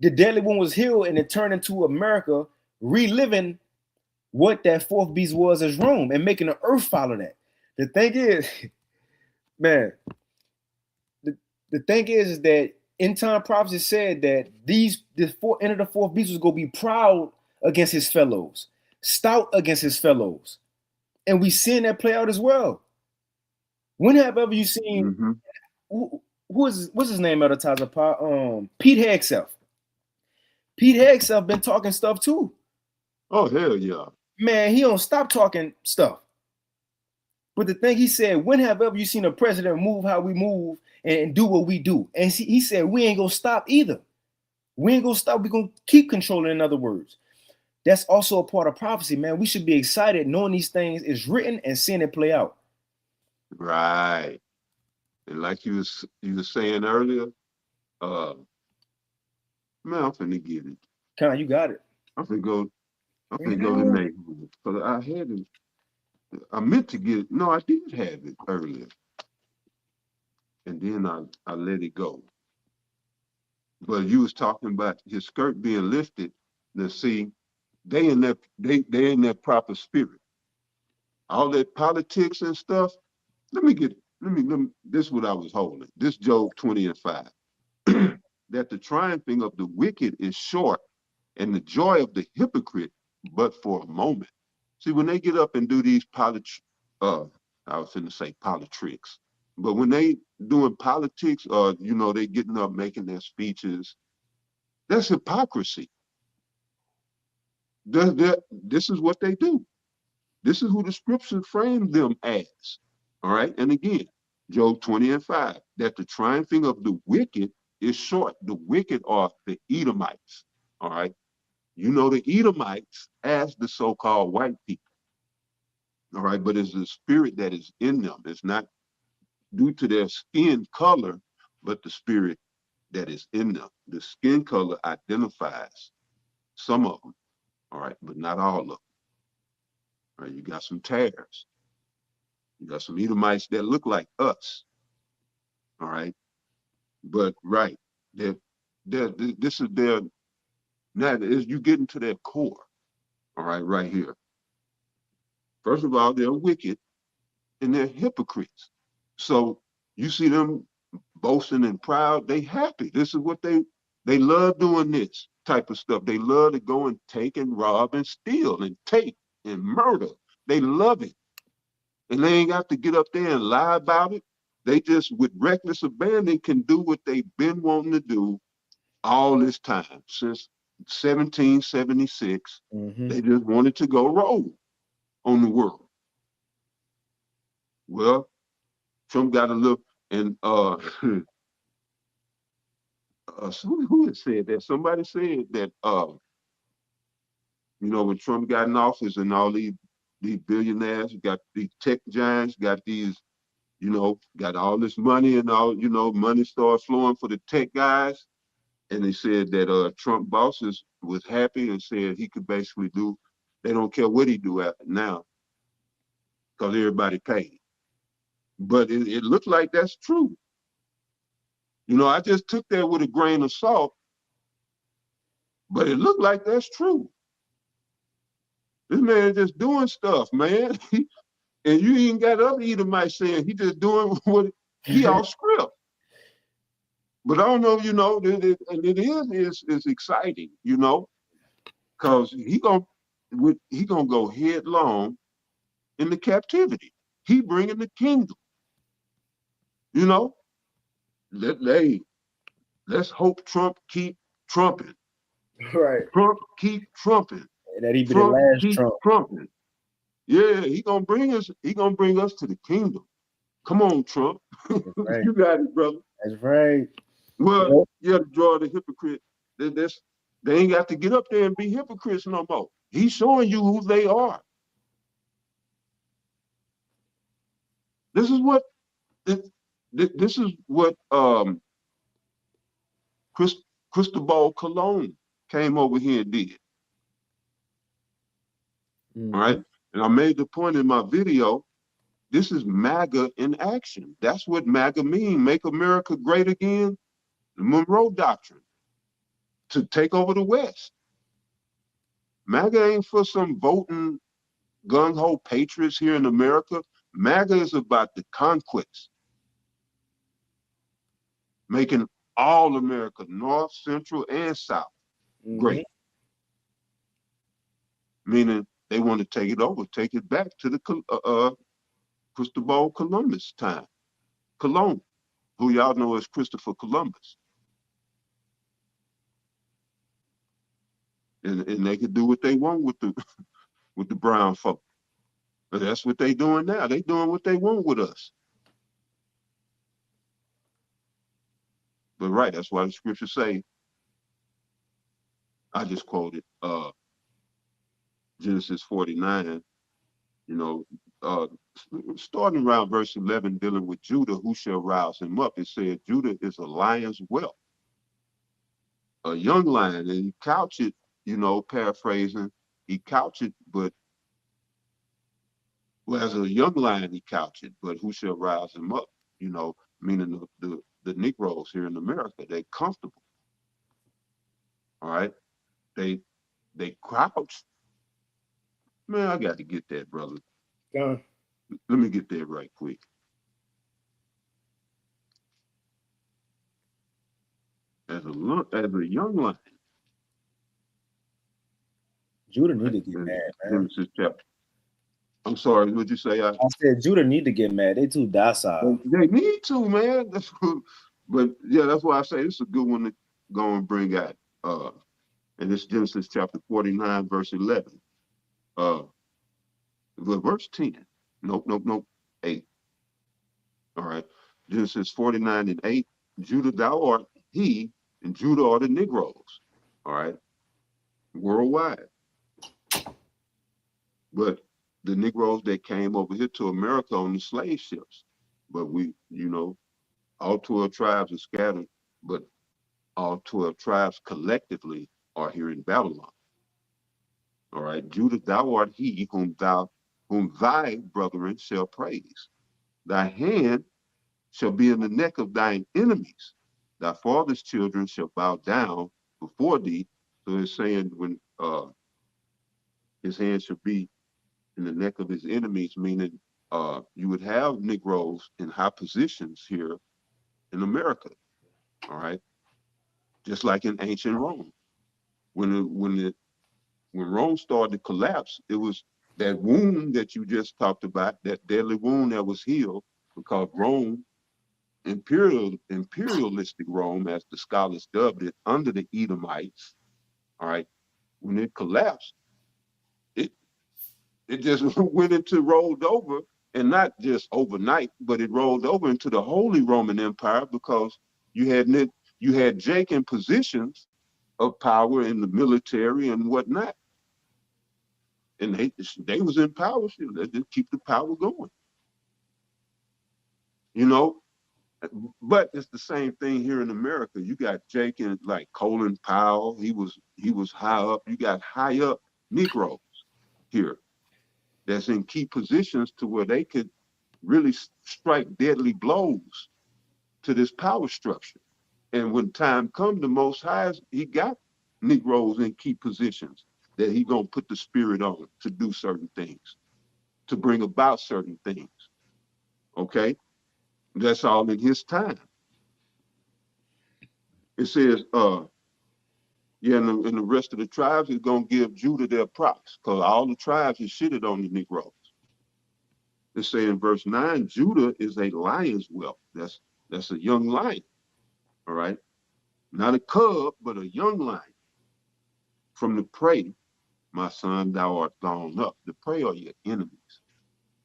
The deadly one was healed, and it turned into America reliving what that fourth beast was as Rome and making the earth follow that. The thing is, man, the thing is that end time prophecy said that end of the fourth beast was gonna be proud against his fellows, stout against his fellows, and we seen that play out as well. When have ever you seen? What's his name at the Tazapah? Pete Hegseth. Pete Hegseth been talking stuff too. Oh, hell yeah. Man, he don't stop talking stuff. But the thing he said, when have ever you seen a president move how we move and do what we do? And he said, we ain't gonna stop either. We ain't gonna stop. We're gonna keep controlling, in other words. That's also a part of prophecy, man. We should be excited knowing these things is written and seeing it play out. Right. And like you was saying earlier, man, I'm finna get it. Con, you got it. I'm finna go to neighborhood. Because I meant to get it. No, I did have it earlier. And then I let it go. But you was talking about his skirt being lifted. Now see, they in that proper spirit. All that politics and stuff. Let me this is what I was holding. This Job 20:5. that the triumphing of the wicked is short, and the joy of the hypocrite but for a moment. See, when they get up and do these I was going to say politics, but when they doing politics, they getting up making their speeches, that's hypocrisy. This is what they do. This is who the scripture framed them as. All right. And again, Job 20:5, that the triumphing of the wicked is short. The wicked are the Edomites. All right. You know the Edomites as the so-called white people. All right. But it's the spirit that is in them. It's not due to their skin color, but the spirit that is in them. The skin color identifies some of them. All right. But not all of them. All right. You got some tares. You got some Edomites that look like us. All right. But right. This is their, now is you get into their core. All right here. First of all, they're wicked and they're hypocrites. So you see them boasting and proud, they happy. This is what they love doing, this type of stuff. They love to go and take and rob and steal and take and murder. They love it. And they ain't got to get up there and lie about it. They just, with reckless abandon, can do what they've been wanting to do all this time, since 1776. They just wanted to go rogue on the world. Well, Trump got a little, and who had said that? Somebody said that, when Trump got in office and all these billionaires, got these tech giants, got these, got all this money and all, money started flowing for the tech guys. And they said that Trump bosses was happy and said he could basically do, they don't care what he do after now, because everybody paid. But it looked like that's true. I just took that with a grain of salt, but it looked like that's true. This man just doing stuff, man. And you even got other Edomites saying he just doing what he off script. But I don't know, and it is exciting, because he gonna go headlong into captivity. He bringing the kingdom. Let's hope Trump keep trumping. Right. Trump keep trumping. That he be the last Trump. Trumping. Yeah, he gonna bring us to the kingdom. Come on, Trump. Right. You got it, brother. That's right. Well, yeah, to draw the hypocrite. They ain't got to get up there and be hypocrites no more. He's showing you who they are. This is what Cristobal Colon came over here and did. All right. And I made the point in my video, this is MAGA in action. That's what MAGA means. Make America great again. The Monroe Doctrine. To take over the West. MAGA ain't for some voting gung-ho patriots here in America. MAGA is about the conquest. Making all America, North, Central, and South, great. Meaning they want to take it over, take it back to the Cristobal Columbus time. Colon, who y'all know as Christopher Columbus. And they could do what they want with the brown folk. But that's what they doing now. They doing what they want with us. But right, that's why the scriptures say, I just quoted Genesis 49, starting around verse 11, dealing with Judah, who shall rouse him up. It said Judah is a lion's whelp, a young lion, and he couch it, paraphrasing, he couch it, but as a young lion he couch it, but who shall rouse him up? Meaning the Negroes here in America, they're comfortable. All right, they crouch. Man, I got to get that, brother. Let me get that right quick. as a young lion. Judah need to get mad, man. Genesis chapter. I'm sorry, what'd you say? I said Judah need to get mad. They too docile. They need to, man. But yeah, that's why I say this is a good one to go and bring out. And it's Genesis chapter 49, verse 11. Verse 10. Nope. 8. All right. Genesis 49 and 8. Judah, thou art he, and Judah are the Negroes. All right. Worldwide. But the Negroes that came over here to America on the slave ships. But we, all 12 tribes are scattered, but all 12 tribes collectively are here in Babylon. All right. Judah, thou art he whom thy brethren shall praise. Thy hand shall be in the neck of thine enemies. Thy father's children shall bow down before thee. So it's saying when his hand shall be in the neck of his enemies, meaning you would have Negroes in high positions here in America. All right. Just like in ancient Rome. When Rome started to collapse, it was that wound that you just talked about, that deadly wound that was healed, because Rome, imperialistic Rome, as the scholars dubbed it, under the Edomites, all right, when it collapsed, it just rolled over, and not just overnight, but it rolled over into the Holy Roman Empire, because you had Jake in positions of power in the military and whatnot. And they was in power. They just keep the power going. But it's the same thing here in America. You got Jake and like Colin Powell. He was high up. You got high up Negroes here that's in key positions to where they could really strike deadly blows to this power structure. And when time comes, the Most High, he got Negroes in key positions that he gonna put the spirit on to do certain things, to bring about certain things. Okay? That's all in his time. It says, and the rest of the tribes is gonna give Judah their props, because all the tribes is shitted on the Negroes. It say in verse 9, Judah is a lion's whelp. That's a young lion. All right? Not a cub, but a young lion. From the prey, my son, thou art gone up. The prey are your enemies.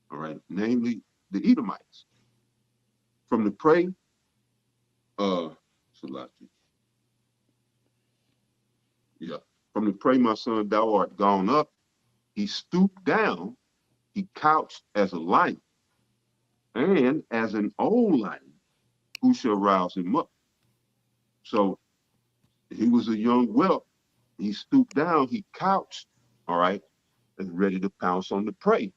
All right? Namely, the Edomites. From the prey, Salaki. Yeah. From the prey, my son, thou art gone up. He stooped down. He couched as a lion. And as an old lion, who shall rouse him up? So he was a young whelp. He stooped down, he couched, all right, and ready to pounce on the prey.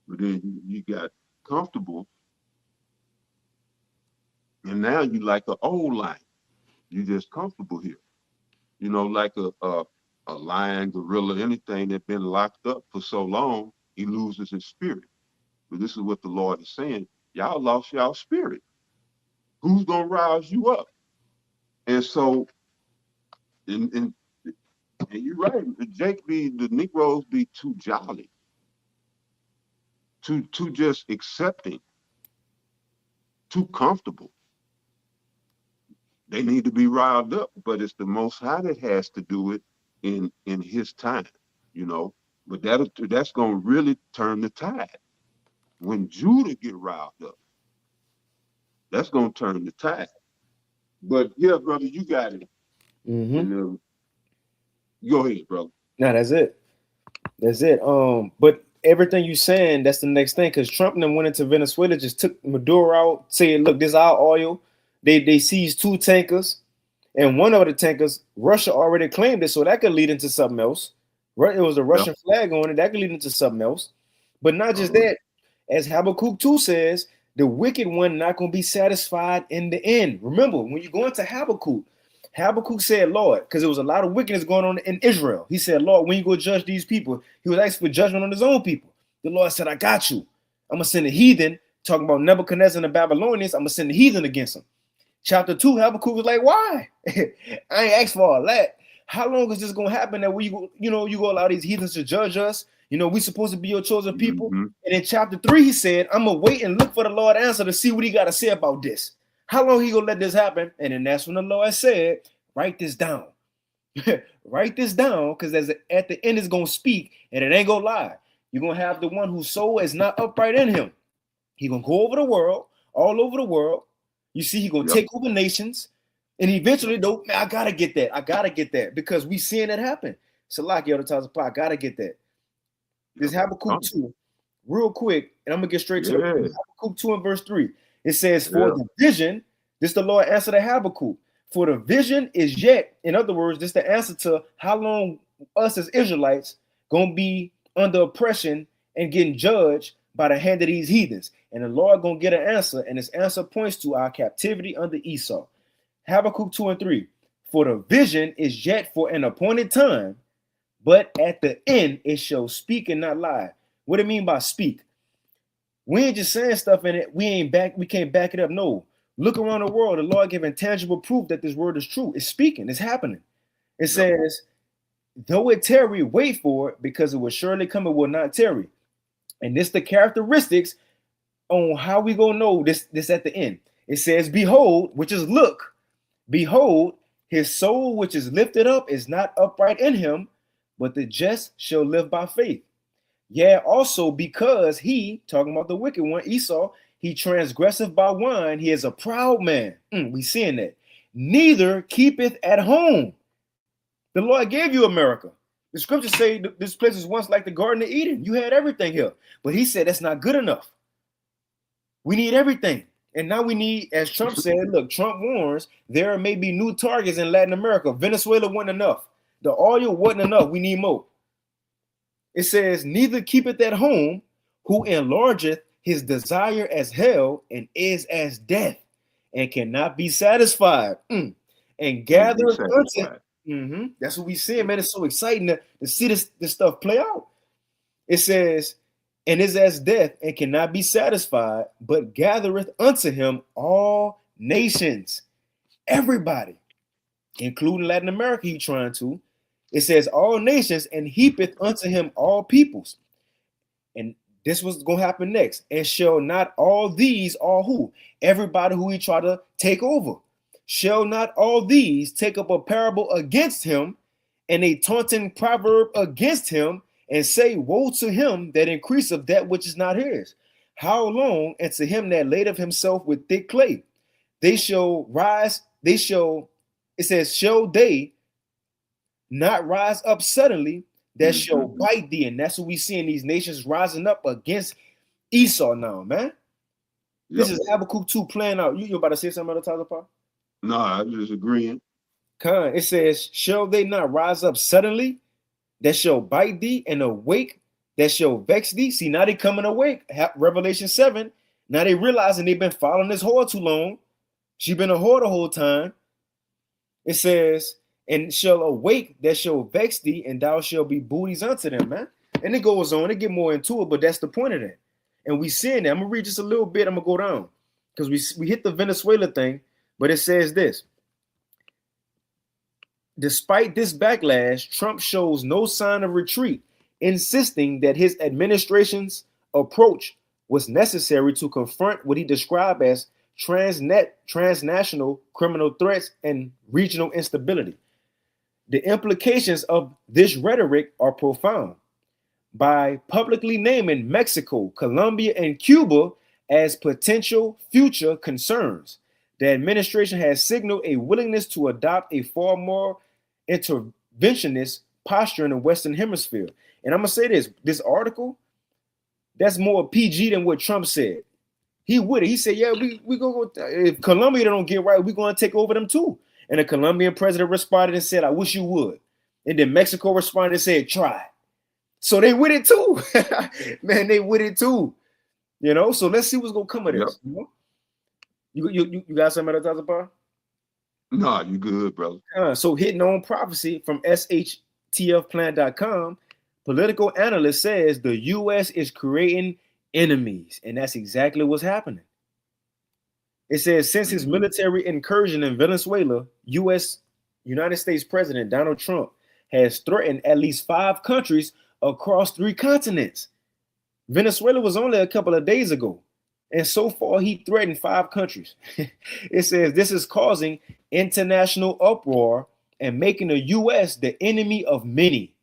But then you got comfortable, and now you like an old lion. You just comfortable here. Like a lion, gorilla, anything that's been locked up for so long, he loses his spirit. But this is what the Lord is saying. Y'all lost y'all spirit. Who's gonna rouse you up? And so, and you're right. The Negroes be too jolly, too just accepting, too comfortable. They need to be riled up, but it's the Most High that has to do it in his time, But that's gonna really turn the tide. When Judah get riled up, that's gonna turn the tide. But yeah, brother, you got it. Mm-hmm. Go ahead, brother. No, that's it. But everything you saying, that's the next thing, because Trump then went into Venezuela, just took Maduro out, saying, look, this is our oil. They seized 2 tankers, and one of the tankers, Russia already claimed it, so that could lead into something else. Right? It was a Russian flag on it, that could lead into something else. But not just that, as Habakkuk 2 says, the wicked one not going to be satisfied in the end. Remember, when you go into Habakkuk said, Lord, because there was a lot of wickedness going on in Israel. He said, Lord, when you go judge these people, he was asking for judgment on his own people. The Lord said, I got you. I'm going to send a heathen, talking about Nebuchadnezzar and the Babylonians. I'm going to send a heathen against them. Chapter 2, Habakkuk was like, why? I ain't asked for all that. How long is this gonna happen that we go, you go allow these heathens to judge us? We supposed to be your chosen people. Mhm. And in chapter 3, he said, I'm gonna wait and look for the Lord answer to see what he got to say about this. How long he gonna let this happen? And then that's when the Lord said, write this down. Write this down, because at the end it's gonna speak and it ain't gonna lie. You're gonna have the one whose soul is not upright in him. He gonna go over the world, all over the world. You see, he gonna Yep. take over nations, and eventually, though, man, I gotta get that because we seeing it happen. Salaki, the Tazapah, I gotta get that. This Habakkuk 2, real quick, and I'm gonna get straight to Yeah. the Habakkuk 2 and verse 3. It says, for Yeah. the vision, this the Lord answered to Habakkuk. For the vision is yet, in other words, this the answer to how long us as Israelites gonna be under oppression and getting judged by the hand of these heathens. And the Lord gonna get an answer, and this answer points to our captivity under Esau. Habakkuk 2 and 3. For the vision is yet for an appointed time, but at the end it shall speak and not lie. What do it mean by speak? We ain't just saying stuff in it. We can't back it up. No. Look around the world. The Lord giving tangible proof that this word is true. It's speaking. It's happening. It says, though it tarry, wait for it, because it will surely come. It will not tarry. And this the characteristics on how we gonna know this at the end. It says, behold, which is look. Behold, his soul which is lifted up is not upright in him, but the just shall live by faith. Yeah, also because he, talking about the wicked one, Esau, he transgresseth by wine. He is a proud man. We seeing that. Neither keepeth at home. The Lord gave you America. The scriptures say this place was once like the Garden of Eden. You had everything here. But he said that's not good enough. We need everything. And now we need, as Trump said, look, Trump warns there may be new targets in Latin America. Venezuela wasn't enough. The oil wasn't enough. We need more. It says, neither keepeth at home, who enlargeth his desire as hell and is as death, and cannot be satisfied. And gathereth unto. That's what we see, man. It's so exciting to see this stuff play out. It says, and is as death and cannot be satisfied, but gathereth unto him all nations. Everybody, including Latin America, he trying to. It says all nations, and heapeth unto him all peoples. And this was going to happen next. And shall not all these, all who? Everybody who he try to take over. Shall not all these take up a parable against him and a taunting proverb against him, and say, woe to him that increaseth that which is not his? How long? And to him that laid of himself with thick clay. They shall rise, it says, shall they not rise up suddenly that shall bite thee? And that's what we see in these nations rising up against Esau now, man. This is Habakkuk 2 playing out. You about to say something about the Tazapah? No, I'm just agreeing. It says, shall they not rise up suddenly that shall bite thee, and awake that shall vex thee? See, now they coming awake. Revelation 7. Now they realizing they've been following this whore too long. She been a whore the whole time. It says, and shall awake that shall vex thee, and thou shalt be booties unto them, man. And it goes on. It get more into it, but that's the point of that. And we seeing that. I'm gonna read just a little bit. I'm gonna go down because we hit the Venezuela thing, but it says this. Despite this backlash, Trump shows no sign of retreat, insisting that his administration's approach was necessary to confront what he described as transnational criminal threats and regional instability. The implications of this rhetoric are profound. By publicly naming Mexico, Colombia, and Cuba as potential future concerns, the administration has signaled a willingness to adopt a far more interventionist posture in the Western Hemisphere. And I'm gonna say this article, that's more PG than what Trump said. He would. He said, yeah, we go if Colombia don't get right, we're gonna take over them too. And the Colombian president responded and said, I wish you would. And then Mexico responded and said, try. So they with it too. Man, they with it too. So let's see what's gonna come of this. You got something at the Tazapah? No, you good, brother. So hitting on prophecy from shtfplan.com, political analyst says the U.S. is creating enemies, and that's exactly what's happening. It says since his military incursion in Venezuela, United States President Donald Trump has threatened at least 5 countries across 3 continents. Venezuela was only a couple of days ago, and so far he threatened 5 countries. It says this is causing international uproar and making the U.S. the enemy of many,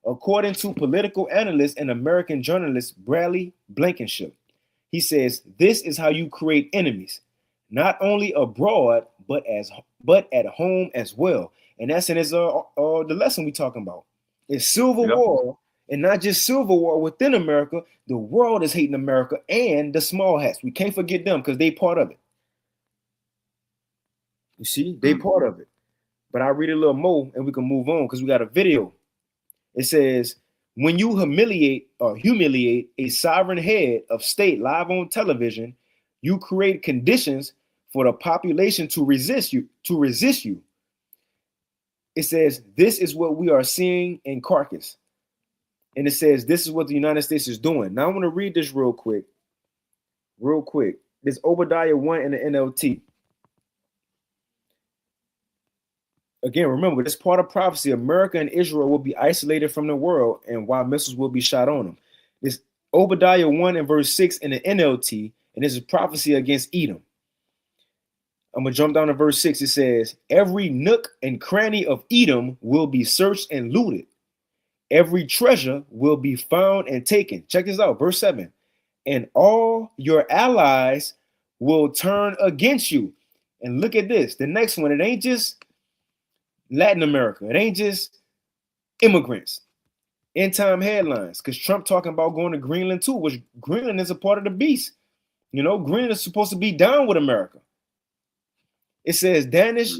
according to political analyst and American journalist Bradley Blankenship. He says this is how you create enemies, not only abroad but at home as well. And that's in his the lesson we talking about. It's civil war, and not just civil war within America. The world is hating America and the small hats. We can't forget them because they part of it. You see, they part of it. But I'll read a little more and we can move on because we got a video. It says, when you humiliate a sovereign head of state live on television, you create conditions for the population to resist you. It says, this is what we are seeing in Caracas. And it says, this is what the United States is doing. Now I want to read this real quick. This Obadiah 1 in the NLT. Again, remember, this part of prophecy, America and Israel will be isolated from the world, and while missiles will be shot on them. This Obadiah 1 and verse 6 in the NLT, and this is prophecy against Edom. I'm going to jump down to verse 6. It says, every nook and cranny of Edom will be searched and looted. Every treasure will be found and taken. Check this out, verse 7. And all your allies will turn against you. And look at this. The next one, it ain't just Latin America. It ain't just immigrants. End time headlines. Because Trump talking about going to Greenland too, which Greenland is a part of the beast. You know, Greenland is supposed to be down with America. It says Danish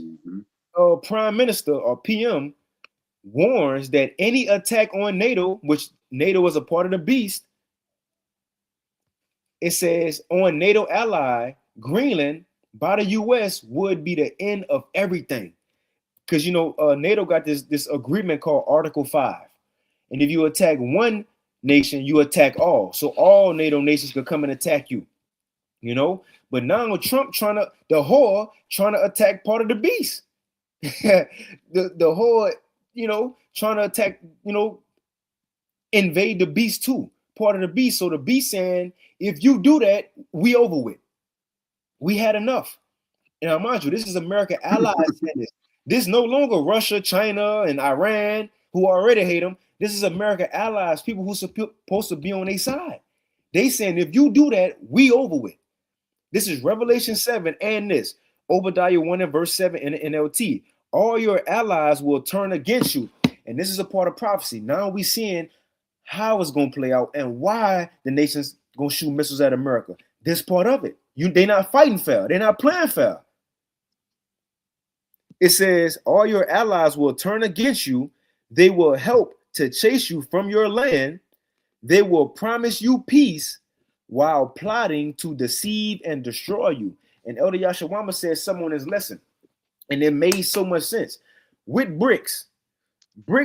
Prime Minister or PM warns that any attack on NATO, which NATO is a part of the beast, it says on NATO ally Greenland by the US would be the end of everything. Because, you know, NATO got this agreement called Article 5. And if you attack one nation, you attack all. So all NATO nations could come and attack you, you know. But now Trump trying to attack part of the beast. the whole, you know, trying to attack, you know, invade the beast too. Part of the beast. So the beast saying, if you do that, we over with. We had enough. And now, mind you, this is American allies saying this. This is no longer Russia, China, and Iran, who already hate them. This is American allies, people who supposed to be on their side. They saying, if you do that, we over with. This is Revelation 7 and this. Obadiah 1 and verse 7 in the NLT. All your allies will turn against you. And this is a part of prophecy. Now we seeing how it's going to play out and why the nation's going to shoot missiles at America. This part of it. They're not fighting fair. They're not playing fair. It says, all your allies will turn against you. They will help to chase you from your land. They will promise you peace while plotting to deceive and destroy you. And Elder Yashawama said something on his lesson, and it made so much sense. With BRICS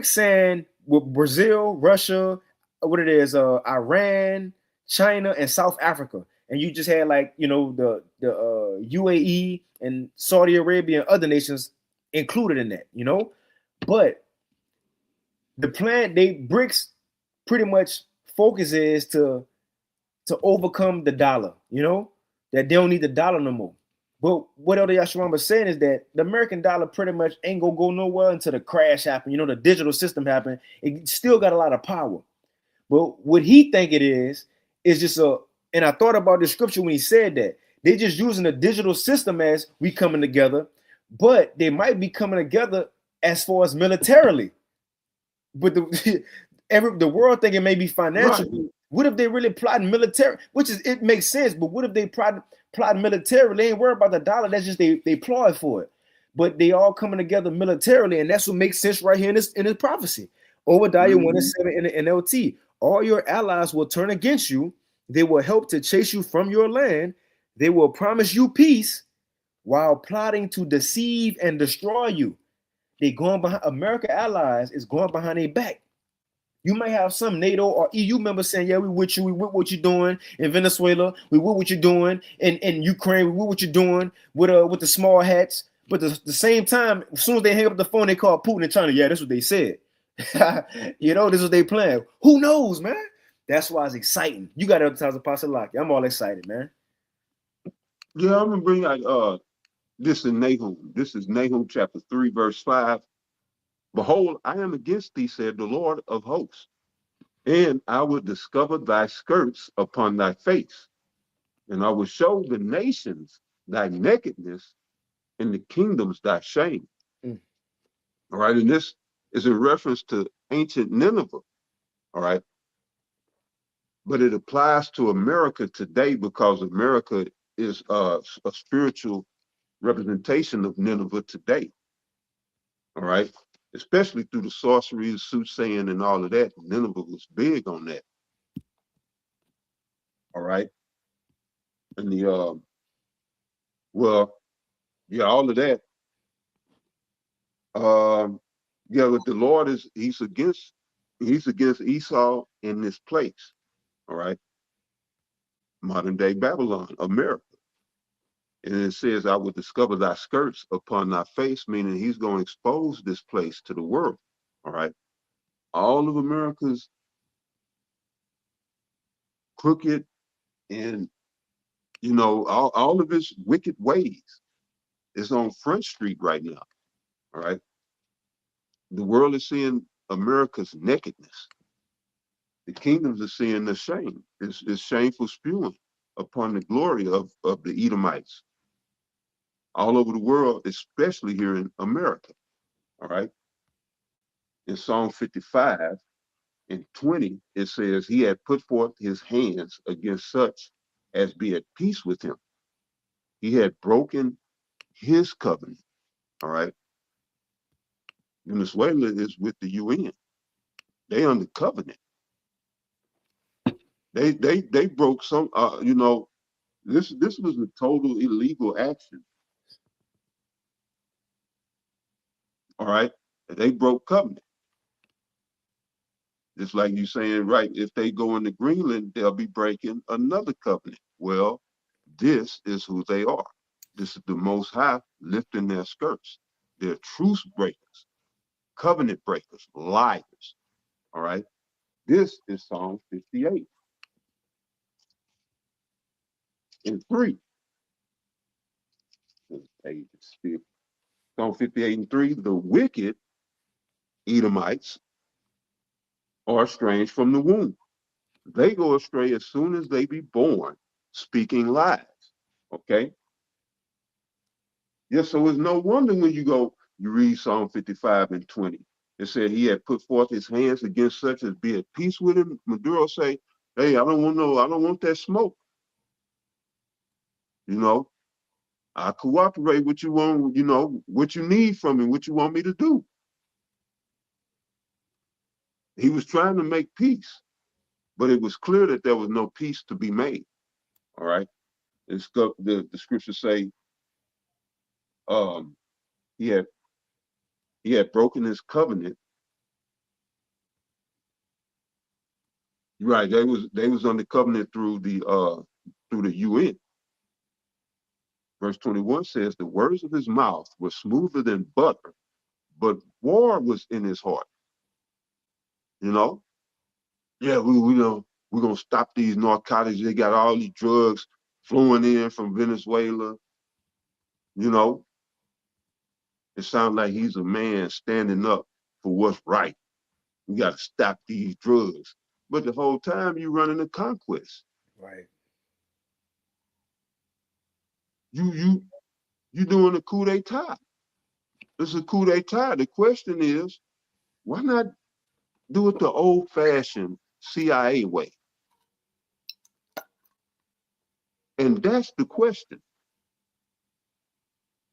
saying with Brazil, Russia, what it is, Iran, China, and South Africa. And you just had, like, you know, the UAE and Saudi Arabia and other nations included in that, you know. But the plan, BRICS pretty much focus is to overcome the dollar, you know, that they don't need the dollar no more. But what Elder Yashawama is saying is that the American dollar pretty much ain't gonna go nowhere until the crash happened, you know, the digital system happened. It still got a lot of power. But what he think it is just and I thought about the scripture when he said that. They're just using the digital system as we coming together, but they might be coming together as far as militarily. But the world thinking maybe financially. Right. What if they really plotting military? It makes sense, but what if they plotting militarily? They ain't worried about the dollar. That's just they ploy for it. But they all coming together militarily, and that's what makes sense right here in this prophecy. Obadiah 1 and 7 in the NLT. All your allies will turn against you. They will help to chase you from your land. They will promise you peace while plotting to deceive and destroy you. They going behind America allies is going behind their back. You may have some NATO or EU members saying, yeah, we with you, we with what you're doing in Venezuela, we with what you're doing in Ukraine, we with what you're doing with the small hats. But the same time, as soon as they hang up the phone, they call Putin and China. Yeah, that's what they said. You know, this is what they plan. Who knows, man? That's why it's exciting. You got to advertise Apostle Lockie. I'm all excited, man. Yeah, I'm gonna bring out this in Nahum. This is Nahum chapter 3, verse 5. Behold, I am against thee, said the Lord of hosts, and I will discover thy skirts upon thy face, and I will show the nations thy nakedness, and the kingdoms thy shame. Mm. All right, and this is in reference to ancient Nineveh. All right, but it applies to America today because America is a spiritual representation of Nineveh today. All right, especially through the sorcery, the soothsaying, and all of that. Nineveh was big on that. All right, and the well, yeah, all of that. Yeah, but the Lord he's against Esau in this place. All right, modern day Babylon, America. And it says, I will discover thy skirts upon thy face, meaning he's going to expose this place to the world. All right. All of America's crooked and, you know, all of its wicked ways is on Front Street right now. All right. The world is seeing America's nakedness. The kingdoms are seeing the shame. It's shameful spewing upon the glory of the Edomites all over the world, especially here in America. All right. In Psalm 55 and 20, it says, he had put forth his hands against such as be at peace with him. He had broken his covenant. All right. Venezuela is with the UN. They under covenant. They broke some. You know, this was a total illegal action. All right, they broke covenant. Just like you saying, right? If they go into Greenland, they'll be breaking another covenant. Well, this is who they are. This is the Most High lifting their skirts. They're truce breakers, covenant breakers, liars. All right. This is Psalm 58 and 3. Psalm 58 and 3. The wicked Edomites are estranged from the womb. They go astray as soon as they be born, speaking lies. Okay. Yes, so it's no wonder when you read Psalm 55 and 20. It said he had put forth his hands against such as be at peace with him. Maduro say, hey, I don't want that smoke. You know, I cooperate with you on, you know, what you need from me, what you want me to do. He was trying to make peace, but it was clear that there was no peace to be made. All right. It's the scriptures say he had broken his covenant. Right. They was under covenant through the UN. Verse 21 says, the words of his mouth were smoother than butter, but war was in his heart. You know? Yeah, we know we're gonna stop these narcotics. They got all these drugs flowing in from Venezuela. You know, it sounds like he's a man standing up for what's right. We gotta stop these drugs. But the whole time you running a conquest. Right. You doing a coup d'etat. It's a coup d'etat. The question is, why not do it the old-fashioned CIA way? And that's the question.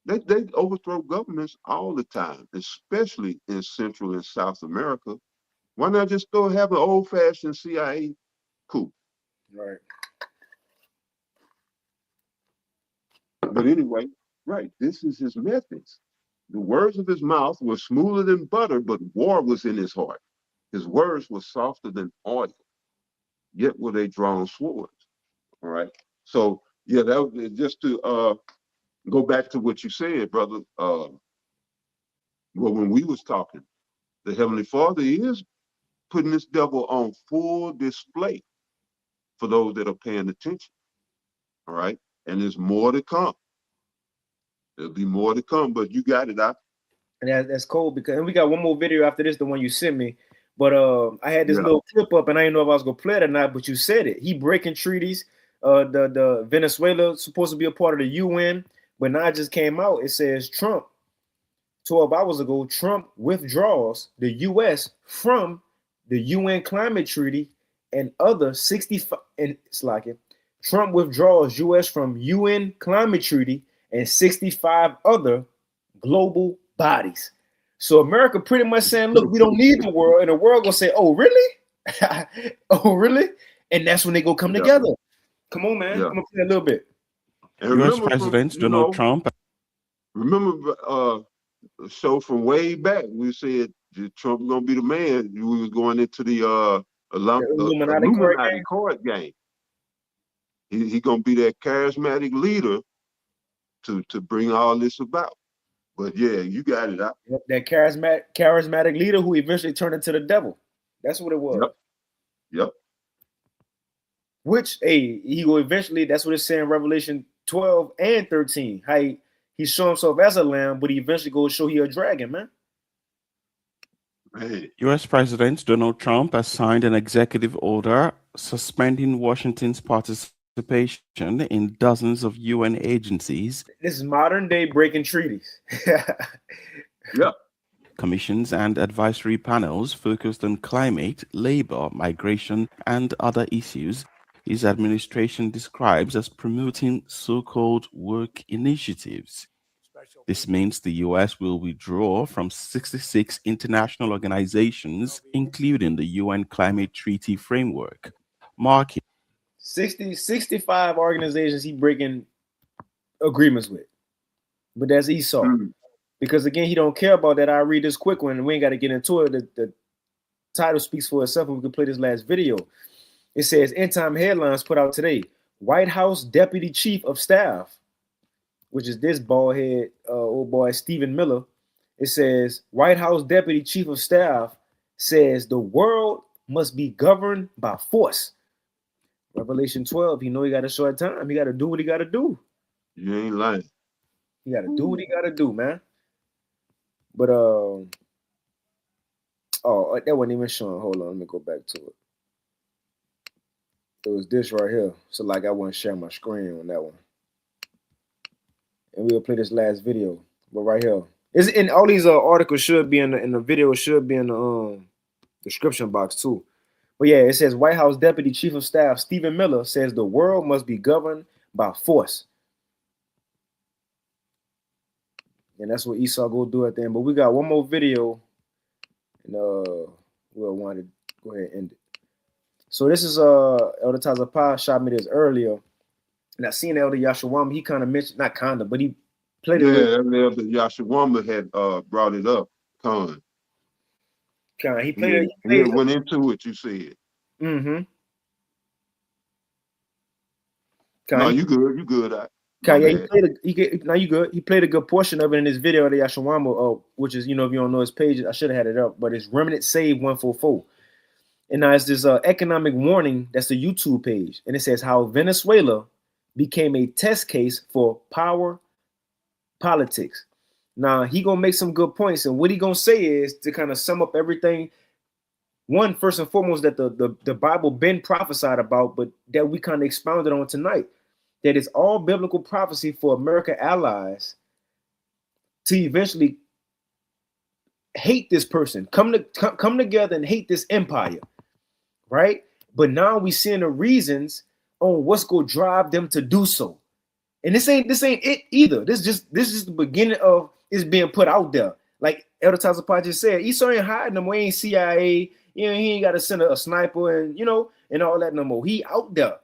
They overthrow governments all the time, especially in Central and South America. Why not just go have an old-fashioned CIA coup? Right. But anyway, right, this is his methods. The words of his mouth were smoother than butter, but war was in his heart. His words were softer than oil, yet were they drawn swords. All right. So yeah, that was just to go back to what you said, brother. Well, when we was talking, the Heavenly Father is putting this devil on full display for those that are paying attention. All right. And there's more to come. There'll be more to come, but you got it out. And that's cool because and we got one more video after this, the one you sent me. But I had this Yeah. little clip up, and I didn't know if I was gonna play it or not. But you said it. He breaking treaties. The Venezuela supposed to be a part of the UN, but now it just came out. It says Trump, 12 hours ago, Trump withdraws the U.S. from the UN climate treaty and other 65. And it's like it. Trump withdraws U.S. from UN climate treaty and 65 other global bodies. So America pretty much saying, look, we don't need the world, and the world gonna say, oh, really? Oh, really? And that's when they go come Yeah. together. Come on, man. Yeah. I'm gonna play a little bit. And U.S. remember President from, Donald Trump. Remember a show from way back, we said Trump gonna be the man. We was going into the Illuminati card game. He gonna be that charismatic leader to bring all this about. But yeah, you got it out. That charismatic leader who eventually turned into the devil. That's what it was. Yep. Which, hey, he will eventually, that's what it's saying in Revelation 12 and 13. How he show himself as a lamb, but he eventually goes show he a dragon, man. Hey. U.S. President Donald Trump has signed an executive order suspending Washington's participation in dozens of UN agencies. This is modern day breaking treaties. Yep. Commissions and advisory panels focused on climate, labor, migration, and other issues his administration describes as promoting so-called work initiatives. This means the U.S. will withdraw from 66 international organizations, including the UN Climate Treaty Framework, marking 65 organizations he breaking agreements with. But that's Esau. Because again, he don't care about that. I'll read this quick one and we ain't got to get into it. The title speaks for itself and we can play this last video. It says, End Time Headlines put out today. White House Deputy Chief of Staff, which is this bald head old boy, Stephen Miller. It says, White House Deputy Chief of Staff says the world must be governed by force. Revelation 12, he know he got a short time. He got to do what he got to do. You ain't lying. He got to do what he got to do, man. But, oh, that wasn't even showing. Hold on, let me go back to it. It was this right here. So, like, I wouldn't share my screen on that one. And we'll play this last video. But right here. It's in all these articles should be in the video should be in the description box too. But yeah, it says White House Deputy Chief of Staff Stephen Miller says the world must be governed by force. And that's what Esau go do at the end. But we got one more video. And we'll want to go ahead and end it. So this is Elder Tazapah shot me this earlier. And I seen Elder Yashawama, he kind of mentioned, not kind of, but he played it. Yeah, Elder Yashawama had brought it up. He played it. Went into it, you said. Mm-hmm. No, you good. You good. Now you good. He played a good portion of it in this video of the Yashawama, which is, if you don't know his page, I should have had it up, but it's Remnant Save 144. And now it's this economic warning, that's the YouTube page. And it says how Venezuela became a test case for power politics. Now, he going to make some good points. And what he going to say is to kind of sum up everything. One, first and foremost, that the Bible been prophesied about, but that we kind of expounded on tonight. That it's all biblical prophecy for America allies to eventually hate this person, come together and hate this empire, right? But now we seeing the reasons on what's going to drive them to do so. And this ain't it either. This is the beginning of it's being put out there. Like Elder Tazapah just said, Esau ain't hiding no more. He ain't CIA. He ain't got to send a sniper and and all that no more. He out there.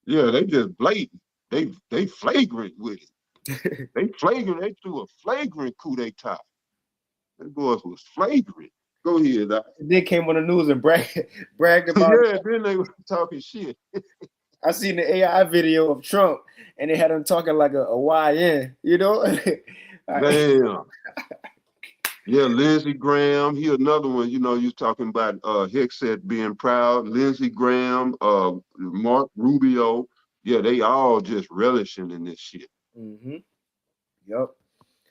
Yeah, they just blatant. They flagrant with it. They threw a flagrant coup d'etat. Them boys was flagrant. Go ahead. They came on the news and bragged about Yeah, then they were talking shit. I seen the AI video of Trump and they had him talking like a YN, you know? Damn. Yeah, Lindsey Graham. He another one, you know, you talking about Hexet being proud. Lindsey Graham, Mark Rubio. Yeah, they all just relishing in this shit. Mm-hmm. Yep.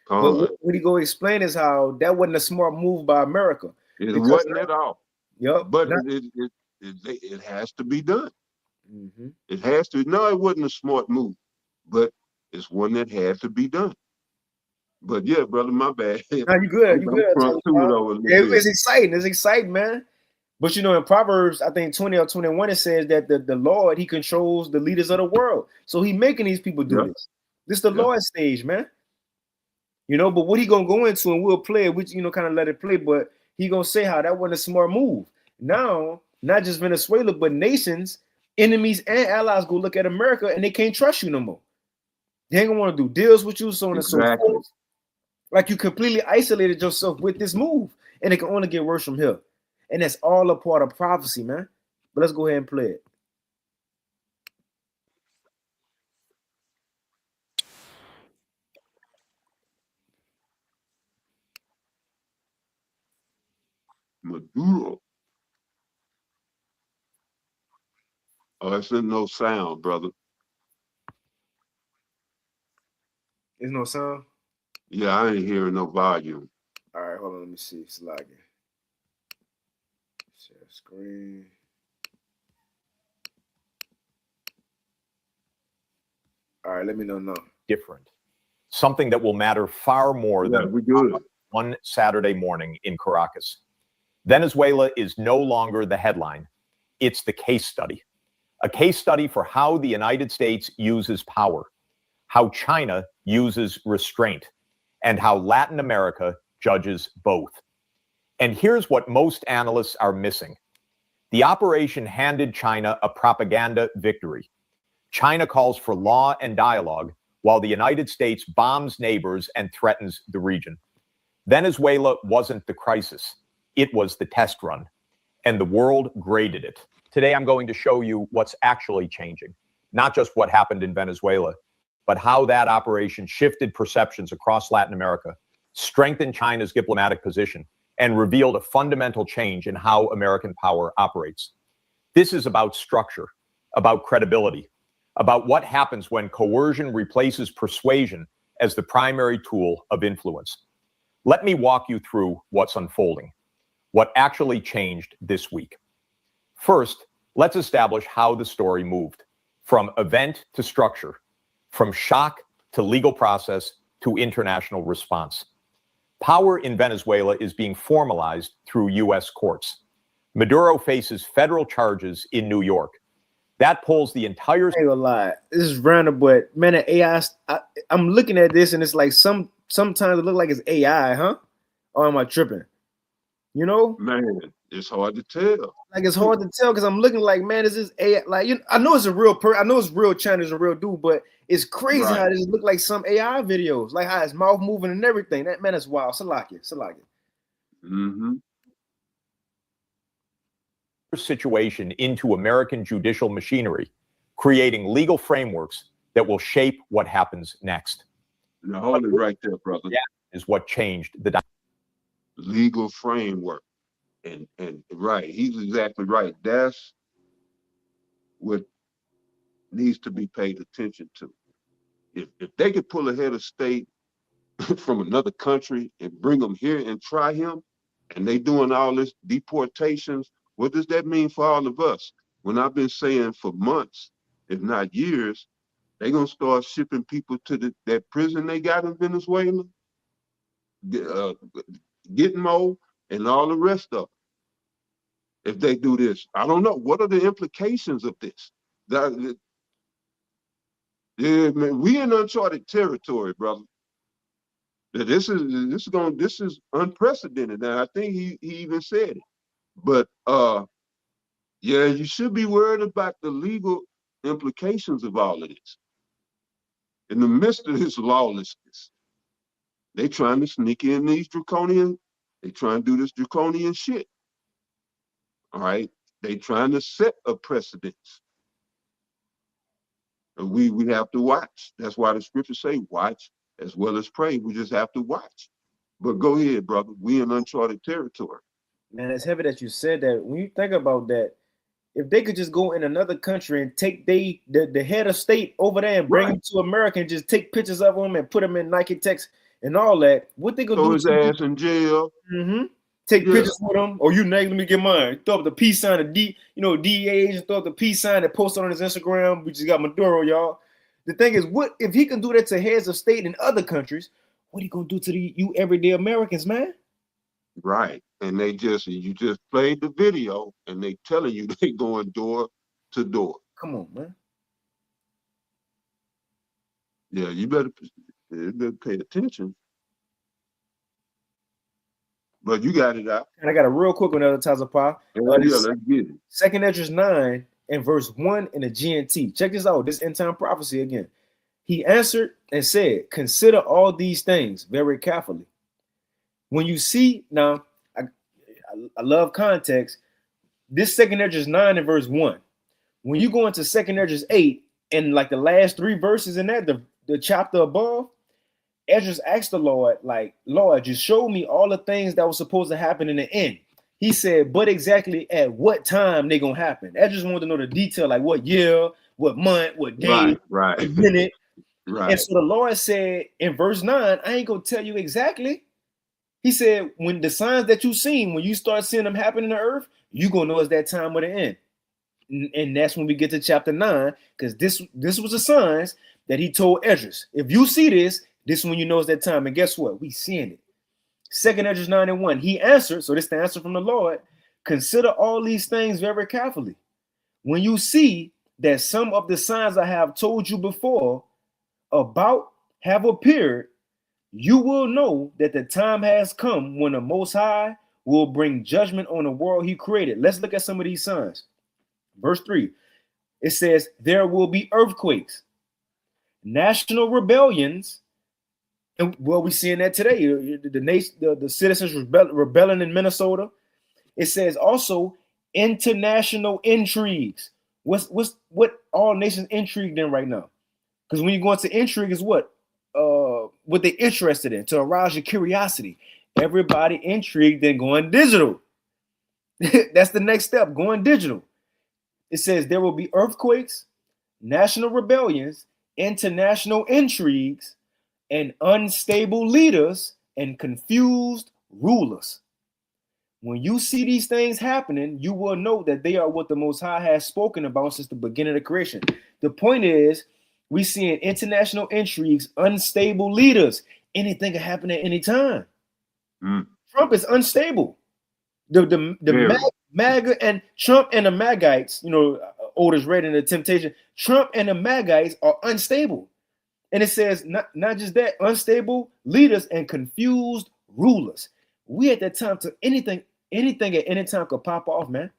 But what he go explain is how that wasn't a smart move by America. It wasn't at all. Yep. But it has to be done. Mm-hmm. It has to. No, it wasn't a smart move, but it's one that had to be done. But yeah, brother, my bad. No, you good. You good. It's exciting. It's exciting, man. But you know, in Proverbs, I think 20 or 21, it says that the Lord, he controls the leaders of the world. So he making these people do this. This is the Lord's stage, man. You know, but what he gonna go into, and we'll play it, which, you know, kind of let it play, but he gonna say how that wasn't a smart move. Now, not just Venezuela, but nations, enemies and allies go look at America and they can't trust you no more. They ain't gonna want to do deals with you, so on and so forth. Like you completely isolated yourself with this move, and it can only get worse from here. And that's all a part of prophecy, man. But let's go ahead and play it. Maduro. Oh, it's no sound, brother. There's no sound? Yeah, I ain't hearing no volume. All right, hold on. Let me see. It's lagging. Share screen. All right, let me know now. Different. Something that will matter far more than one Saturday morning in Caracas. Venezuela is no longer the headline. It's the case study. A case study for how the United States uses power, how China uses restraint, and how Latin America judges both. And here's what most analysts are missing. The operation handed China a propaganda victory. China calls for law and dialogue, while the United States bombs neighbors and threatens the region. Venezuela wasn't the crisis. It was the test run, and the world graded it. Today, I'm going to show you what's actually changing, not just what happened in Venezuela, but how that operation shifted perceptions across Latin America, strengthened China's diplomatic position, and revealed a fundamental change in how American power operates. This is about structure, about credibility, about what happens when coercion replaces persuasion as the primary tool of influence. Let me walk you through what's unfolding, what actually changed this week. First, let's establish how the story moved, from event to structure, from shock to legal process to international response. Power in Venezuela is being formalized through U.S. courts. Maduro faces federal charges in New York. That pulls the entire... I ain't gonna lie, this is random, but man, the AI, I'm looking at this and it's like sometimes it look like it's AI, huh? Or am I tripping? You know? Man, it's hard to tell. Like it's hard to tell because I'm looking like, man, is this AI? Like, you know, I know it's a real I know it's real China's a real dude, but it's crazy how this look like some AI videos, like how his mouth moving and everything. That man is wild. Salaki. Mm-hmm. Situation into American judicial machinery, creating legal frameworks that will shape what happens next. Now hold it right there, brother. That is what changed the legal framework. And right, he's exactly right. That's what needs to be paid attention to. If they could pull a head of state from another country and bring them here and try him, and they doing all this deportations, what does that mean for all of us? When I've been saying for months, if not years, they're gonna start shipping people to that prison they got in Venezuela, Gitmo, and all the rest of them. If they do this, I don't know. What are the implications of this? Yeah, man, we in uncharted territory, brother. This is unprecedented. And I think he even said it. But yeah, you should be worried about the legal implications of all of this. In the midst of this lawlessness, they trying to sneak in these draconian They trying to do this draconian shit. All right. They trying to set a precedence. And we have to watch. That's why the scriptures say watch as well as pray. We just have to watch. But go ahead, brother. We in uncharted territory. Man, it's heavy that you said that. When you think about that, if they could just go in another country and take the head of state over there and bring him to America and just take pictures of him and put him in Nike Techs and all that, what they gonna do? Throw his ass in jail. Take pictures with him, or you let me get mine. Throw up the peace sign, DEA agent, throw up the peace sign and post it on his Instagram. We just got Maduro, y'all. The thing is, what if he can do that to heads of state in other countries? What are you gonna do to you everyday Americans, man? Right. And you just played the video and they telling you they going door to door. Come on, man. Yeah, you better pay attention. But you got it out. And I got a real quick one, Tazapah. Yeah, let's get it. 2nd Esdras 9 and verse 1 in the GNT. Check this out. This end time prophecy again. He answered and said, consider all these things very carefully. When you see, now, I love context. This 2nd Esdras 9 and verse 1. When you go into 2nd Esdras 8 and like the last 3 verses in that, the chapter above, Esdras asked the Lord, like, Lord, just show me all the things that were supposed to happen in the end. He said, but exactly at what time they gonna happen? Esdras wanted to know the detail, like what year, what month, what day, right. minute. Right. And so the Lord said in verse 9, I ain't gonna tell you exactly. He said, when the signs that you seen, when you start seeing them happen in the earth, you gonna know it's that time of the end. And that's when we get to chapter 9, because this was the signs that he told Esdras. If you see this is when you know it's that time. And guess what? We seeing it. 2nd Esdras 9 and 1. He answered, so this is the answer from the Lord. Consider all these things very carefully. When you see that some of the signs I have told you before about have appeared, you will know that the time has come when the Most High will bring judgment on the world he created. Let's look at some of these signs. Verse 3. It says, there will be earthquakes, national rebellions. And well, we're seeing that today. The citizens rebelling in Minnesota. It says also international intrigues. What all nations intrigued in right now? Because when you go into intrigue is what they're interested in, to arouse your curiosity. Everybody intrigued in going digital. That's the next step, going digital. It says there will be earthquakes, national rebellions, international intrigues, and unstable leaders and confused rulers. When you see these things happening, you will know that they are what the Most High has spoken about since the beginning of creation. The point is, we seeing international intrigues, unstable leaders. Anything can happen at any time. Trump is unstable. The MAGA and Trump and the Magites, Otis read in the Temptation, Trump and the Magites are unstable. And it says not just that, unstable leaders and confused rulers. We at that time, to anything at any time could pop off, man.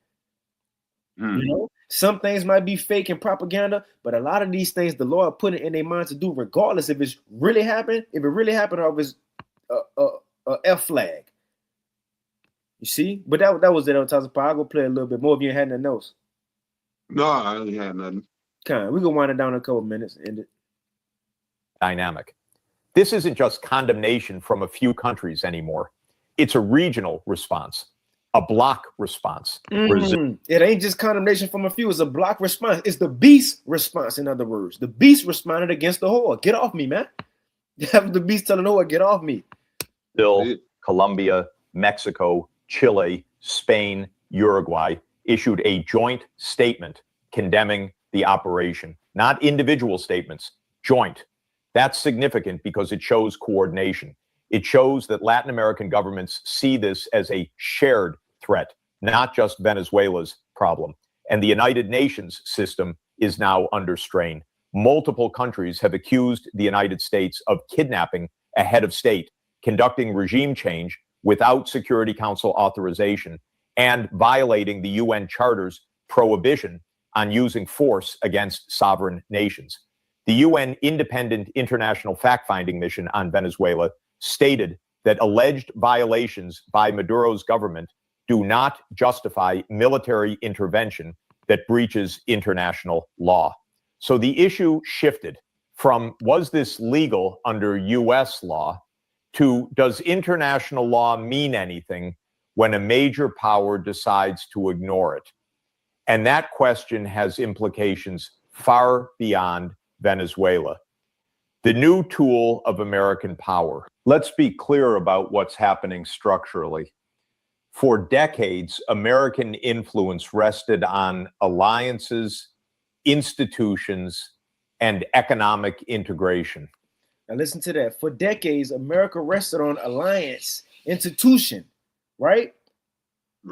Some things might be fake and propaganda, but a lot of these things the Lord put it in their mind to do, regardless if it's really happened, or if it's a F flag. You see? But that was it on Tazapah. I'll go play a little bit more if you ain't had nothing else. No, I ain't had nothing. We can wind it down in a couple minutes. End it. Dynamic. This isn't just condemnation from a few countries anymore. It's a regional response, a block response. It ain't just condemnation from a few. It's a block response. It's the beast response, in other words. The beast responded against the whore. Get off me, man. The beast telling the whore, get off me. Brazil, Colombia, Mexico, Chile, Spain, Uruguay issued a joint statement condemning the operation. Not individual statements, joint. That's significant because it shows coordination. It shows that Latin American governments see this as a shared threat, not just Venezuela's problem. And the United Nations system is now under strain. Multiple countries have accused the United States of kidnapping a head of state, conducting regime change without Security Council authorization, and violating the UN Charter's prohibition on using force against sovereign nations. The UN Independent International Fact-Finding Mission on Venezuela stated that alleged violations by Maduro's government do not justify military intervention that breaches international law. So the issue shifted from was this legal under US law to does international law mean anything when a major power decides to ignore it? And that question has implications far beyond Venezuela. The new tool of American power. Let's be clear about what's happening structurally. For decades, American influence rested on alliances, institutions, and economic integration. Now listen to that. For decades, America rested on alliance, institution, right?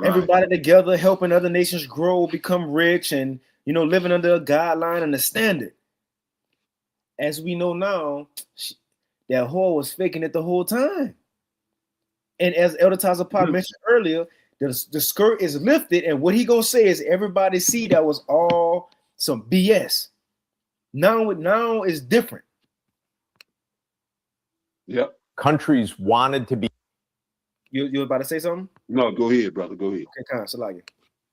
Everybody together, helping other nations grow, become rich, and living under a guideline and a standard. As we know now, that whore was faking it the whole time. And as Elder Tazapah mentioned earlier, the skirt is lifted, and what he gonna say is everybody see that was all some BS. Now it's different. Yep. Countries wanted to be. You about to say something? No, go ahead, brother. Go ahead. Okay, kind of Salagi.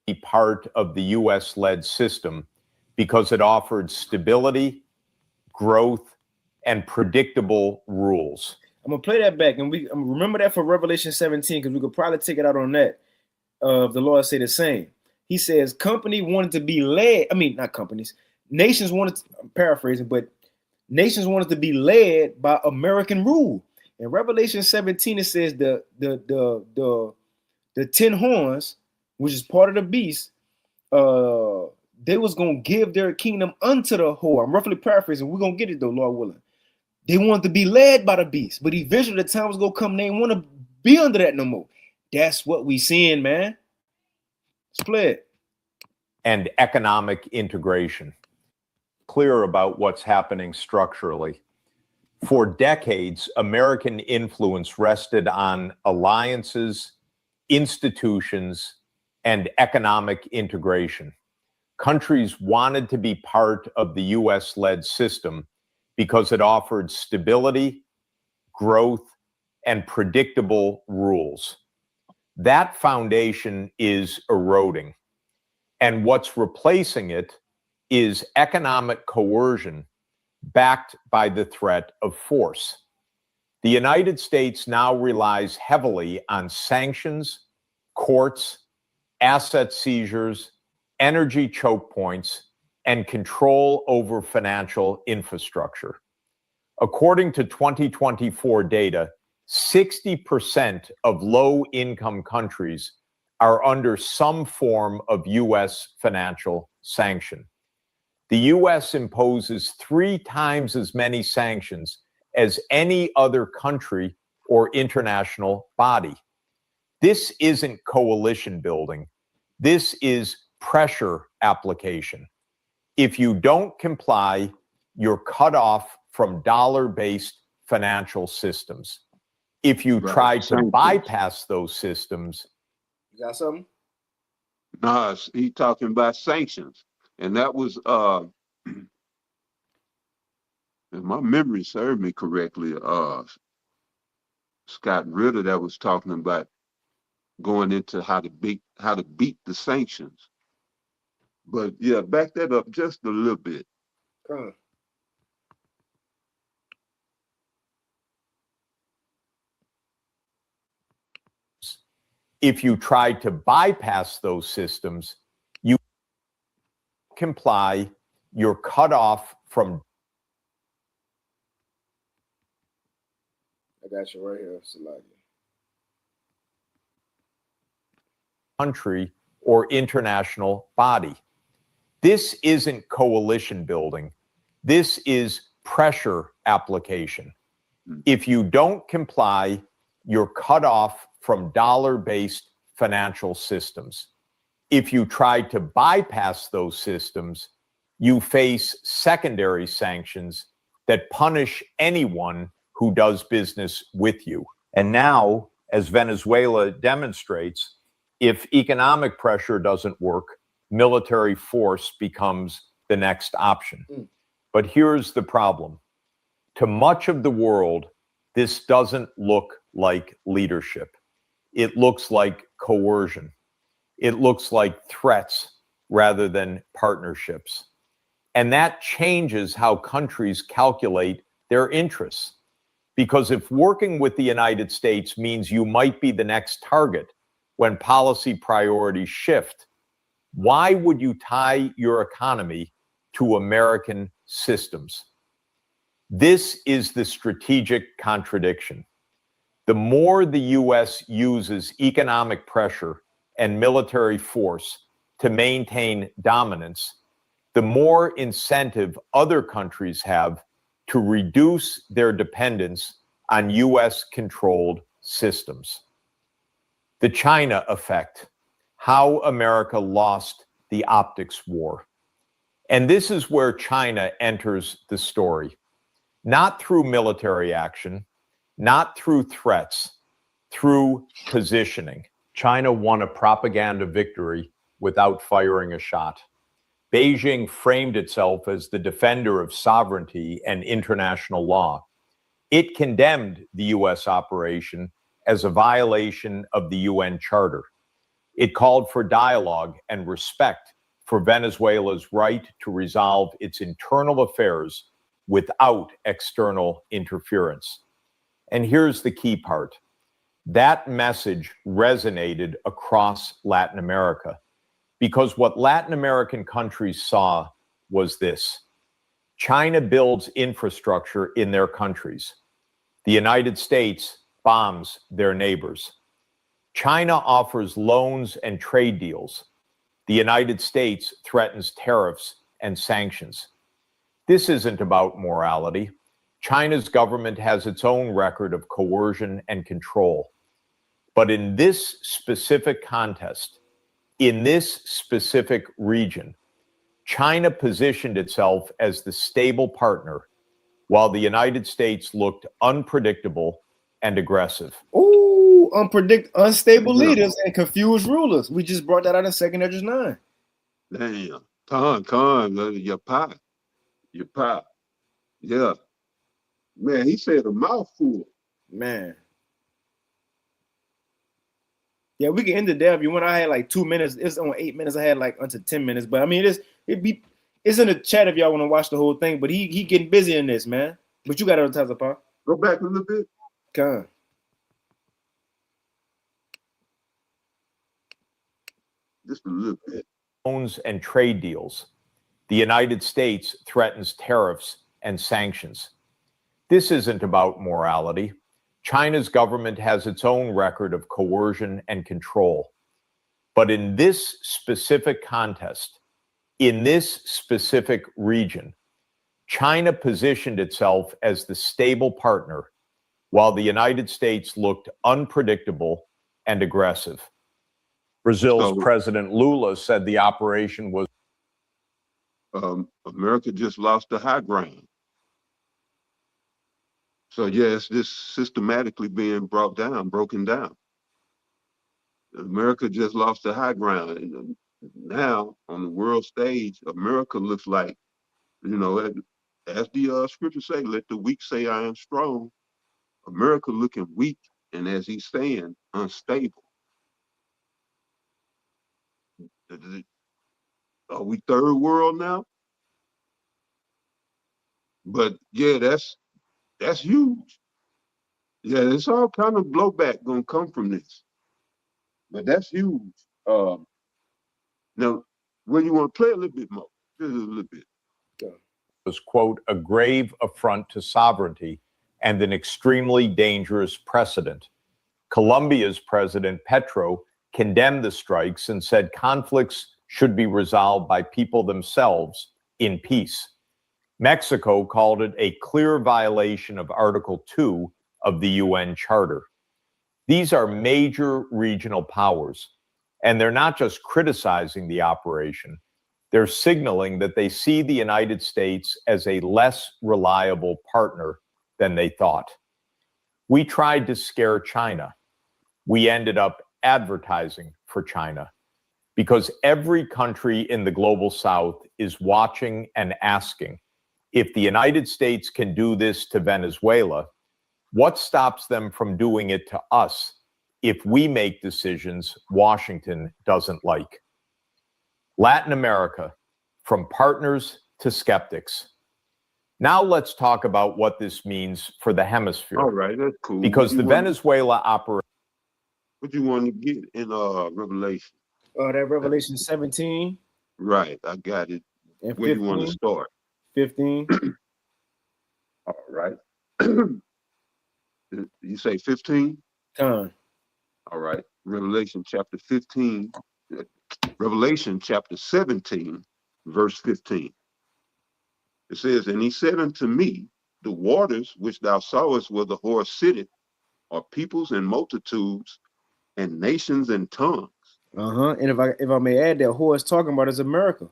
Be part of the US-led system because it offered stability, growth, and predictable rules. I'm gonna play that back, and remember that for Revelation 17, because we could probably take it out on that. The Lord say the same. He says, company wanted to be led. Not companies. Nations wanted. I'm paraphrasing, but nations wanted to be led by American rule. In Revelation 17, it says the 10 horns, which is part of the beast, they was gonna give their kingdom unto the whore. I'm roughly paraphrasing. We're gonna get it though, Lord willing. They wanted to be led by the beast, but eventually the time was gonna come. They didn't want to be under that no more. That's what we seeing, man. Split. And economic integration. Clear about what's happening structurally. For decades, American influence rested on alliances, institutions, and economic integration. Countries wanted to be part of the US-led system because it offered stability, growth, and predictable rules. That foundation is eroding. And what's replacing it is economic coercion backed by the threat of force. The United States now relies heavily on sanctions, courts, asset seizures, energy choke points, and control over financial infrastructure. According to 2024 data, 60% of low-income countries are under some form of U.S. financial sanction. The U.S. imposes 3 times as many sanctions as any other country or international body. This isn't coalition building. This is pressure application. If you don't comply, you're cut off from dollar-based financial systems. If you try to bypass those systems. You got something? Nah, he talking about sanctions. And that was, if my memory served me correctly, Scott Ritter that was talking about going into how to beat the sanctions. But yeah, back that up just a little bit. If you try to bypass those systems, you comply, you're cut off from. I got you right here, Salagi. Country or international body. This isn't coalition building. This is pressure application. If you don't comply, you're cut off from dollar-based financial systems. If you try to bypass those systems, you face secondary sanctions that punish anyone who does business with you. And now, as Venezuela demonstrates, if economic pressure doesn't work, military force becomes the next option. But here's the problem. To much of the world, this doesn't look like leadership. It looks like coercion. It looks like threats rather than partnerships. And that changes how countries calculate their interests. Because if working with the United States means you might be the next target when policy priorities shift, why would you tie your economy to American systems? This is the strategic contradiction. The more the U.S. uses economic pressure and military force to maintain dominance, the more incentive other countries have to reduce their dependence on U.S.-controlled systems. The China effect, how America lost the optics war. And this is where China enters the story. Not through military action, not through threats, through positioning. China won a propaganda victory without firing a shot. Beijing framed itself as the defender of sovereignty and international law. It condemned the U.S. operation as a violation of the UN Charter. It called for dialogue and respect for Venezuela's right to resolve its internal affairs without external interference. And here's the key part. That message resonated across Latin America because what Latin American countries saw was this. China builds infrastructure in their countries. The United States bombs their neighbors. China offers loans and trade deals. The United States threatens tariffs and sanctions. This isn't about morality. China's government has its own record of coercion and control. But in this specific contest, in this specific region, China positioned itself as the stable partner while the United States looked unpredictable and aggressive. Ooh, unstable leaders and confused rulers. We just brought that out in 2nd Esdras 9. Damn. Con, your pop. Yeah. Man, he said a mouthful. Man. Yeah, we can end it there if you want. I had like 2 minutes. It's on 8 minutes. I had like until 10 minutes. But I mean, it's in the chat if y'all want to watch the whole thing. But he getting busy in this, man. But you got it on time, Pop. Go back a little bit. Con. Just a little bit. Loans and trade deals. The United States threatens tariffs and sanctions. This isn't about morality. China's government has its own record of coercion and control. But in this specific contest, in this specific region, China positioned itself as the stable partner while the United States looked unpredictable and aggressive. Brazil's President Lula said the operation was America just lost the high ground. So yes, this systematically being broken down. America just lost the high ground. And now on the world stage, America looks like, as the scriptures say, let the weak say I am strong. America looking weak and, as he's saying, unstable. Are we third world now? But yeah, that's huge. Yeah, there's all kind of blowback gonna come from this. But that's huge. Now, when you want to play a little bit more, just a little bit. Was, quote, a grave affront to sovereignty and an extremely dangerous precedent. Colombia's President Petro condemned the strikes and said conflicts should be resolved by people themselves in peace. Mexico called it a clear violation of Article 2 of the UN Charter. These are major regional powers, and they're not just criticizing the operation, they're signaling that they see the United States as a less reliable partner than they thought. We tried to scare China. We ended up advertising for China because every country in the global South is watching and asking, if the United States can do this to Venezuela, What stops them from doing it to us if we make decisions Washington doesn't like? Latin America, from partners to skeptics. Now let's talk about what this means for the hemisphere. All right, that's cool. Because the Venezuela operation. What you want to get in Revelation? That Revelation 17. Right, I got it. And Where 15, you want to start? 15. All right. You say 15? Con. All right. Revelation chapter 15. Revelation chapter 17, verse 15. It says, and he said unto me, the waters which thou sawest where the horse sitteth are peoples and multitudes and nations and tongues. And if I may add, that horse talking about is America.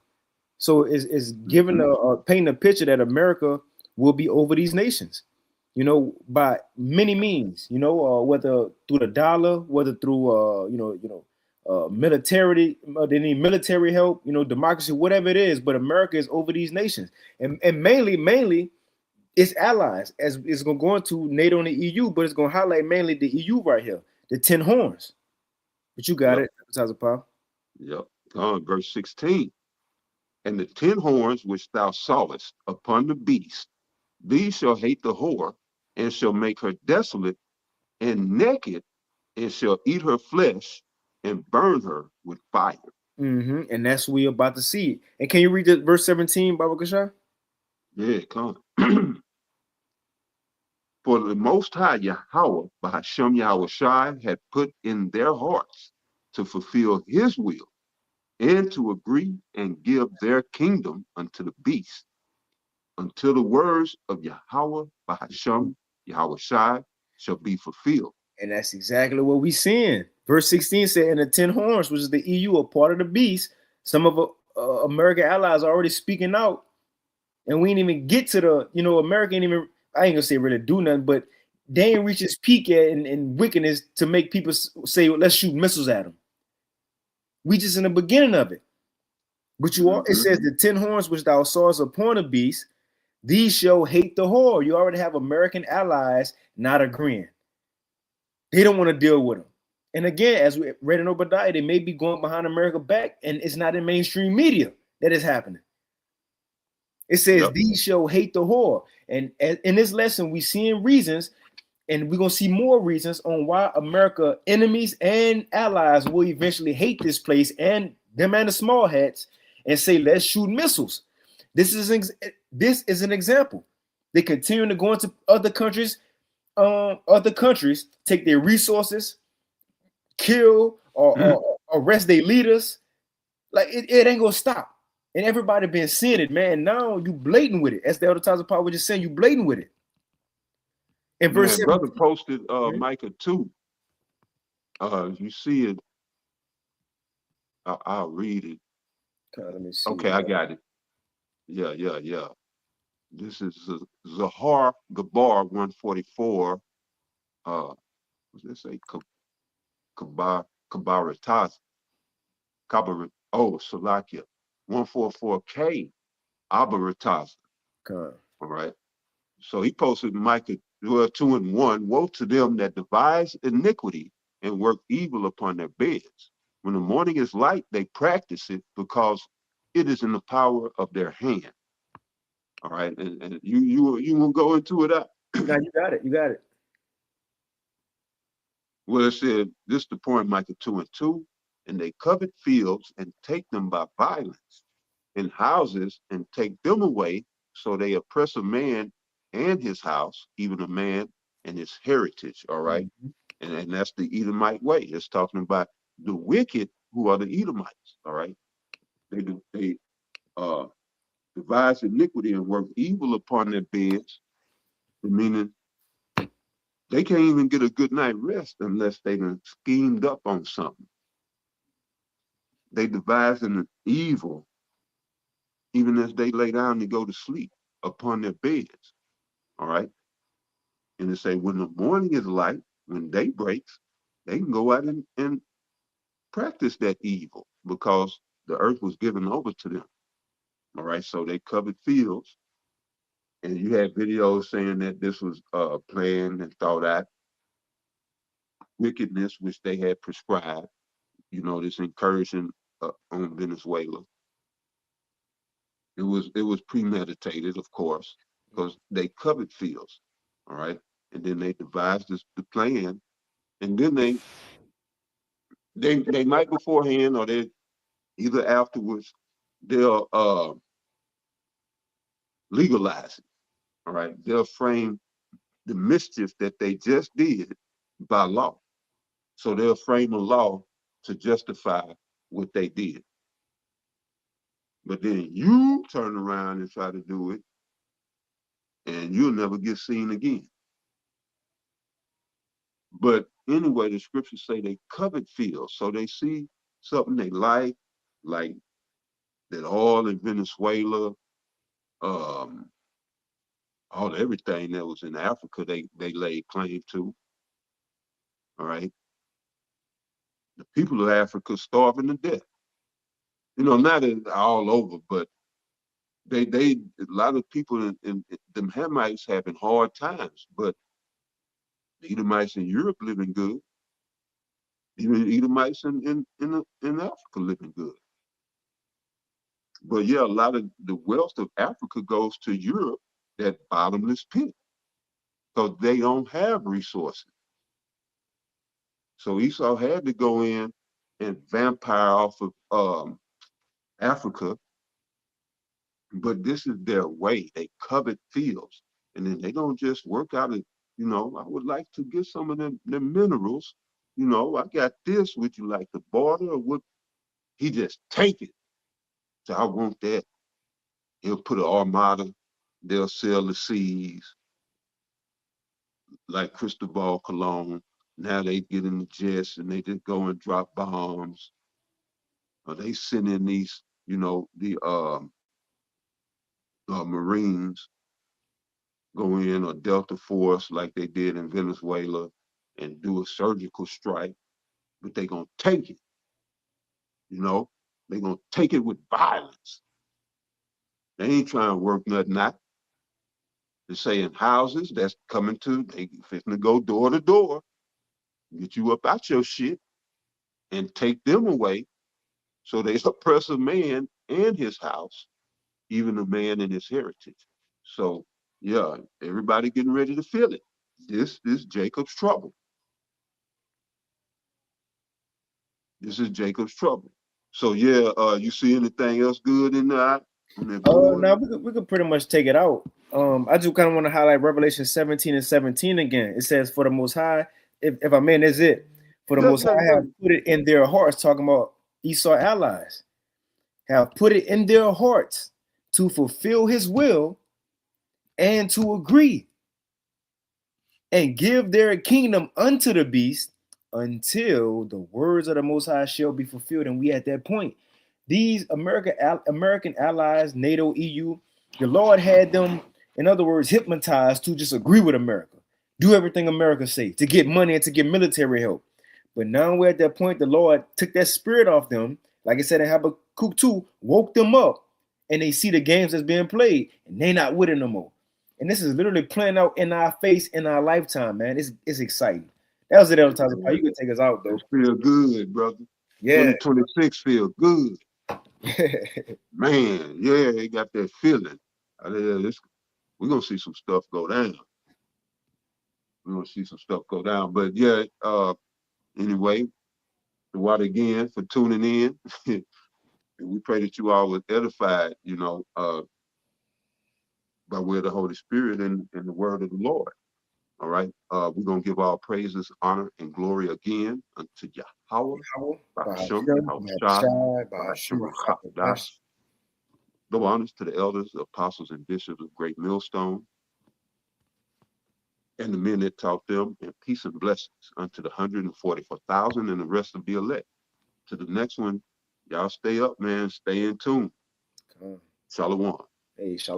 So it's giving painting a picture that America will be over these nations, you know, by many means, you know, whether through the dollar, whether through military, they need military help, you know, democracy, whatever it is. But America is over these nations, and mainly its allies, as it's going to go into NATO and the EU, but it's going to highlight mainly the EU right here, the 10 horns. But you got it, Taza Paul. Yep. Verse 16. And the 10 horns which thou sawest upon the beast, these shall hate the whore, and shall make her desolate and naked, and shall eat her flesh and burn her with fire. And that's what we're about to see. And can you read the verse 17, Baba Kasha? Yeah, come. For the Most High Yahweh, Bahashem Yahweh Shai, had put in their hearts to fulfill his will and to agree and give their kingdom unto the beast, until the words of Yahweh Bahashem Yahweh Shai shall be fulfilled. And that's exactly what we're seeing. Verse 16 said, and the 10 horns, which is the EU, a part of the beast, some of American allies are already speaking out. And we ain't even get to the, you know, America ain't even, I ain't gonna say really do nothing, but they ain't reach its peak yet in wickedness to make people say, well, let's shoot missiles at them. We just in the beginning of it. But you all, it says the 10 horns which thou sawest upon the beast, these shall hate the whore. You already have American allies not agreeing. They don't want to deal with them. And again, as we read in Obadiah, they may be going behind America back, and it's not in mainstream media that is happening. It says these shall hate the whore. And in this lesson, we seeing reasons, and we're going to see more reasons on why America enemies and allies will eventually hate this place and them and the small hats and say, let's shoot missiles. This is an example. They continue to go into other countries, take their resources, kill or arrest their leaders. Like it ain't gonna stop. And everybody been seeing it, man. Now you blatant with it. As the Elder Taza Power was just saying, you blatant with it. And verse 7, brother posted Micah 2. You see it. I'll read it. let me see. Okay, I got it. Yeah. This is Zahar Gabar 144. What's this say? Kabarataz. Salakia. 144K Abarataz. All right. So he posted Micah 2 and 1. Woe to them that devise iniquity and work evil upon their beds. When the morning is light, they practice it because it is in the power of their hand. All right, and you won't go into it up. No, you got it. Well, it said this is the point, Micah 2 and 2, and they covet fields and take them by violence, and houses and take them away. So they oppress a man and his house, even a man and his heritage. All right, and that's the Edomite way. It's talking about the wicked who are the Edomites. All right, they devise iniquity and work evil upon their beds, meaning they can't even get a good night rest unless they done schemed up on something. They devise an evil even as they lay down to go to sleep upon their beds. All right. And they say when the morning is light, when day breaks, they can go out and practice that evil because the earth was given over to them. All right. So they covered fields And you had videos saying that this was planned and thought out wickedness, which they had prescribed, this incursion on Venezuela. It was premeditated, of course, because they covered fields, all right? And then they devised the plan, and then they might beforehand or they either afterwards, they'll legalize it, all right? They'll frame the mischief that they just did by law. So they'll frame a law to justify what they did. But then you turn around and try to do it, and you'll never get seen again. But anyway, the scriptures say they covered fields. So they see something they like that oil in Venezuela, everything that was in Africa, they laid claim to. All right. The people of Africa starving to death. Not all over, but they a lot of people in them Hamites having hard times, but the Edomites in Europe living good. Even Edomites in Africa living good. But yeah, a lot of the wealth of Africa goes to Europe, that bottomless pit, because they don't have resources. So Esau had to go in and vampire off of Africa, but this is their way. They covet fields, and then they don't just work out it. I would like to get some of them minerals. I got this. Would you like to barter, or would he just take it? So I want that. He'll put an armada. They'll sail the seas like Cristobal Colon. Now they get in the jets and they just go and drop bombs. Or they send in these, the Marines go in, or Delta Force like they did in Venezuela, and do a surgical strike. But they gonna take it. They gonna take it with violence. They ain't trying to work nothing out. They're saying houses that's coming to, they fixing to go door to door, get you up out your shit and take them away. So they oppress a man and his house, even a man and his heritage. So yeah, everybody getting ready to feel it. This is Jacob's trouble. This is Jacob's trouble. So yeah, you see anything else good in that? Now we could pretty much take it out. I just kind of want to highlight Revelation 17 and 17 again. It says, "For the Most High, if I mean, is it for the Most High have put it in their hearts," talking about Esau allies, have put it in their hearts to fulfill His will and to agree and give their kingdom unto the beast until the words of the Most High shall be fulfilled. And we at that point. These American allies, NATO, EU, the Lord had them, in other words, hypnotized to just agree with America, do everything America say, to get money and to get military help. But now we're at that point, the Lord took that spirit off them, like I said in Habakkuk 2, woke them up, and they see the games that's being played, and they not with it no more. And this is literally playing out in our face in our lifetime, man. It's exciting. That was it, El Taza. You can take us out, though. Feel good, brother. Yeah. 2026 feel good. Man, yeah, they got that feeling. We're gonna see some stuff go down. But yeah, anyway, the water again for tuning in. And we pray that you all was edified, by way of the Holy Spirit and the word of the Lord. All right. We're gonna give all praises, honor, and glory again unto Yahweh. No honors to the elders, the apostles, and bishops of Great Millstone, and the men that taught them, and peace and blessings unto the 144,000 and the rest of the elect. To the next one, y'all stay up, man. Stay in tune. Shalom. Hey, shalom.